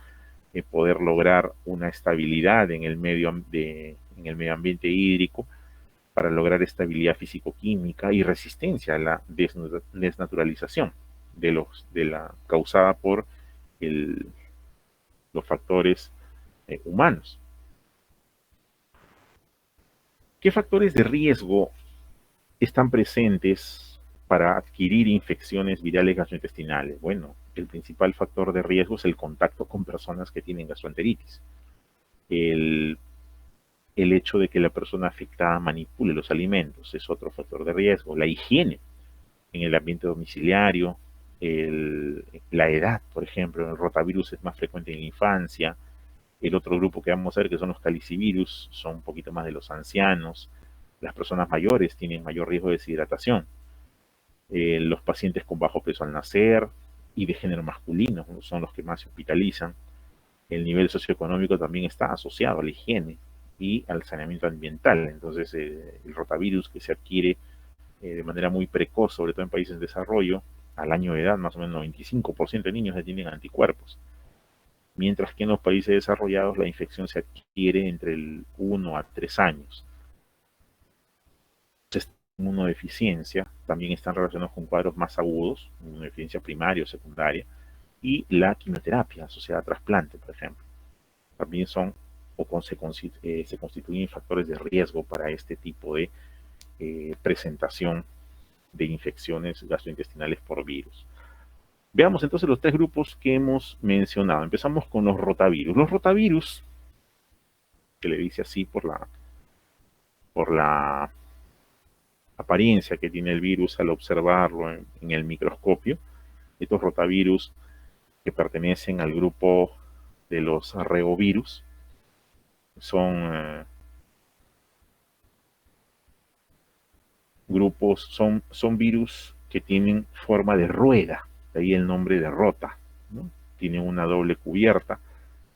poder lograr una estabilidad en el medio ambiente hídrico para lograr estabilidad físico-química y resistencia a la desnaturalización de la causada por el, los factores humanos. ¿Qué factores de riesgo están presentes para adquirir infecciones virales gastrointestinales? Bueno, el principal factor de riesgo es el contacto con personas que tienen gastroenteritis. El, el hecho de que la persona afectada manipule los alimentos es otro factor de riesgo. La higiene en el ambiente domiciliario, la edad, por ejemplo, el rotavirus es más frecuente en la infancia. El otro grupo que vamos a ver, que son los calicivirus, son un poquito más de los ancianos. Las personas mayores tienen mayor riesgo de deshidratación. Los pacientes con bajo peso al nacer y de género masculino son los que más se hospitalizan. El nivel socioeconómico también está asociado a la higiene y al saneamiento ambiental. Entonces, el rotavirus que se adquiere de manera muy precoz, sobre todo en países en desarrollo, al año de edad, más o menos 95% de niños ya tienen anticuerpos. Mientras que en los países desarrollados la infección se adquiere entre el 1 a 3 años. Esta inmunodeficiencia también están relacionados con cuadros más agudos, inmunodeficiencia primaria o secundaria, y la quimioterapia asociada a trasplante, por ejemplo. También son se constituyen factores de riesgo para este tipo de presentación de infecciones gastrointestinales por virus. Veamos entonces los tres grupos que hemos mencionado. Empezamos con los rotavirus. Los rotavirus, que le dice así por la apariencia que tiene el virus al observarlo en el microscopio, estos rotavirus que pertenecen al grupo de los reovirus son son virus que tienen forma de rueda, de ahí el nombre de rota, ¿no? Tienen una doble cubierta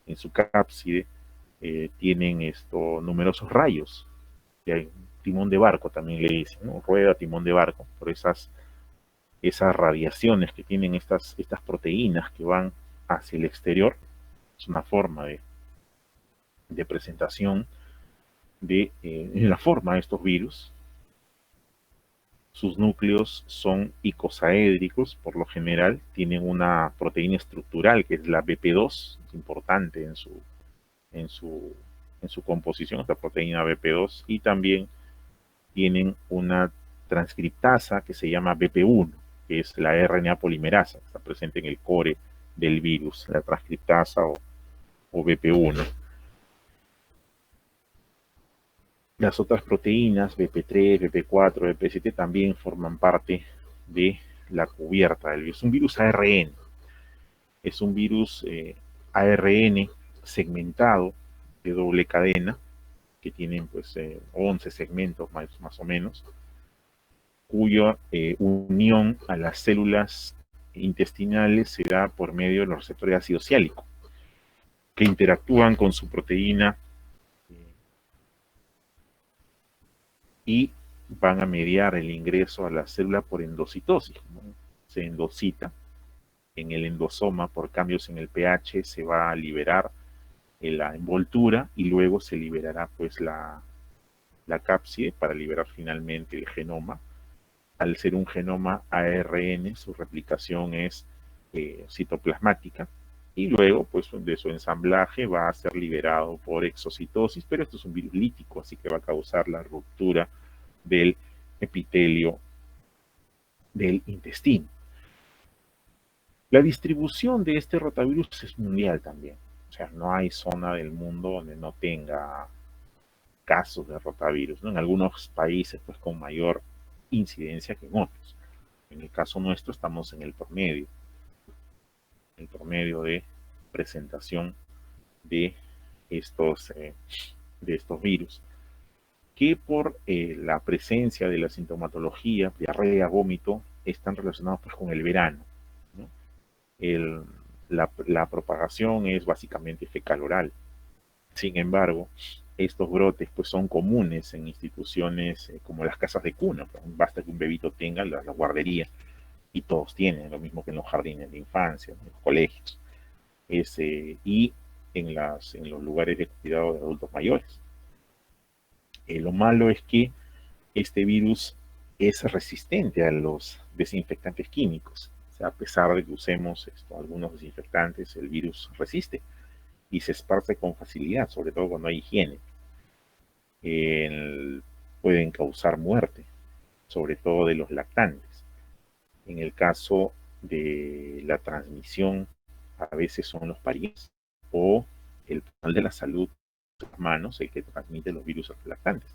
en su cápside, tienen numerosos rayos, timón de barco también le dicen, ¿no? Rueda, timón de barco, por esas radiaciones que tienen estas proteínas que van hacia el exterior. Es una forma de presentación en la forma de estos virus. Sus núcleos son icosaédricos, por lo general, tienen una proteína estructural que es la BP2, es importante en su, en su composición, esta proteína BP2, y también tienen una transcriptasa que se llama BP1, que es la RNA polimerasa, que está presente en el core del virus, la transcriptasa o BP1. Las otras proteínas, BP3, BP4, BP7, también forman parte de la cubierta del virus. Es un virus ARN. Es un virus ARN segmentado de doble cadena, que tienen pues 11 segmentos más o menos, cuya unión a las células intestinales se da por medio de los receptores de ácido ciálico, que interactúan con su proteína y van a mediar el ingreso a la célula por endocitosis, ¿no? Se endocita en el endosoma por cambios en el pH, se va a liberar la envoltura y luego se liberará pues la cápside para liberar finalmente el genoma. Al ser un genoma ARN, su replicación es citoplasmática y luego pues de su ensamblaje va a ser liberado por exocitosis, pero esto es un virus lítico, así que va a causar la ruptura del epitelio del intestino. La distribución de este rotavirus es mundial también. O sea, no hay zona del mundo donde no tenga casos de rotavirus, ¿no? En algunos países, pues, con mayor incidencia que en otros. En el caso nuestro, estamos en el promedio de presentación de estos virus, que por la presencia de la sintomatología, diarrea, vómito, están relacionados pues con el verano, ¿no? La propagación es básicamente fecal oral. Sin embargo, estos brotes pues son comunes en instituciones como las casas de cuna. Pues, basta que un bebito tenga la guardería y todos tienen, lo mismo que en los jardines de infancia, en los colegios, y en los lugares de cuidado de adultos mayores. Lo malo es que este virus es resistente a los desinfectantes químicos. O sea, a pesar de que usemos algunos desinfectantes, el virus resiste y se esparce con facilidad, sobre todo cuando hay higiene. El- Pueden causar muerte, sobre todo de los lactantes. En el caso de la transmisión, a veces son los parientes o el personal de la salud, las manos, el que transmite los virus a los lactantes.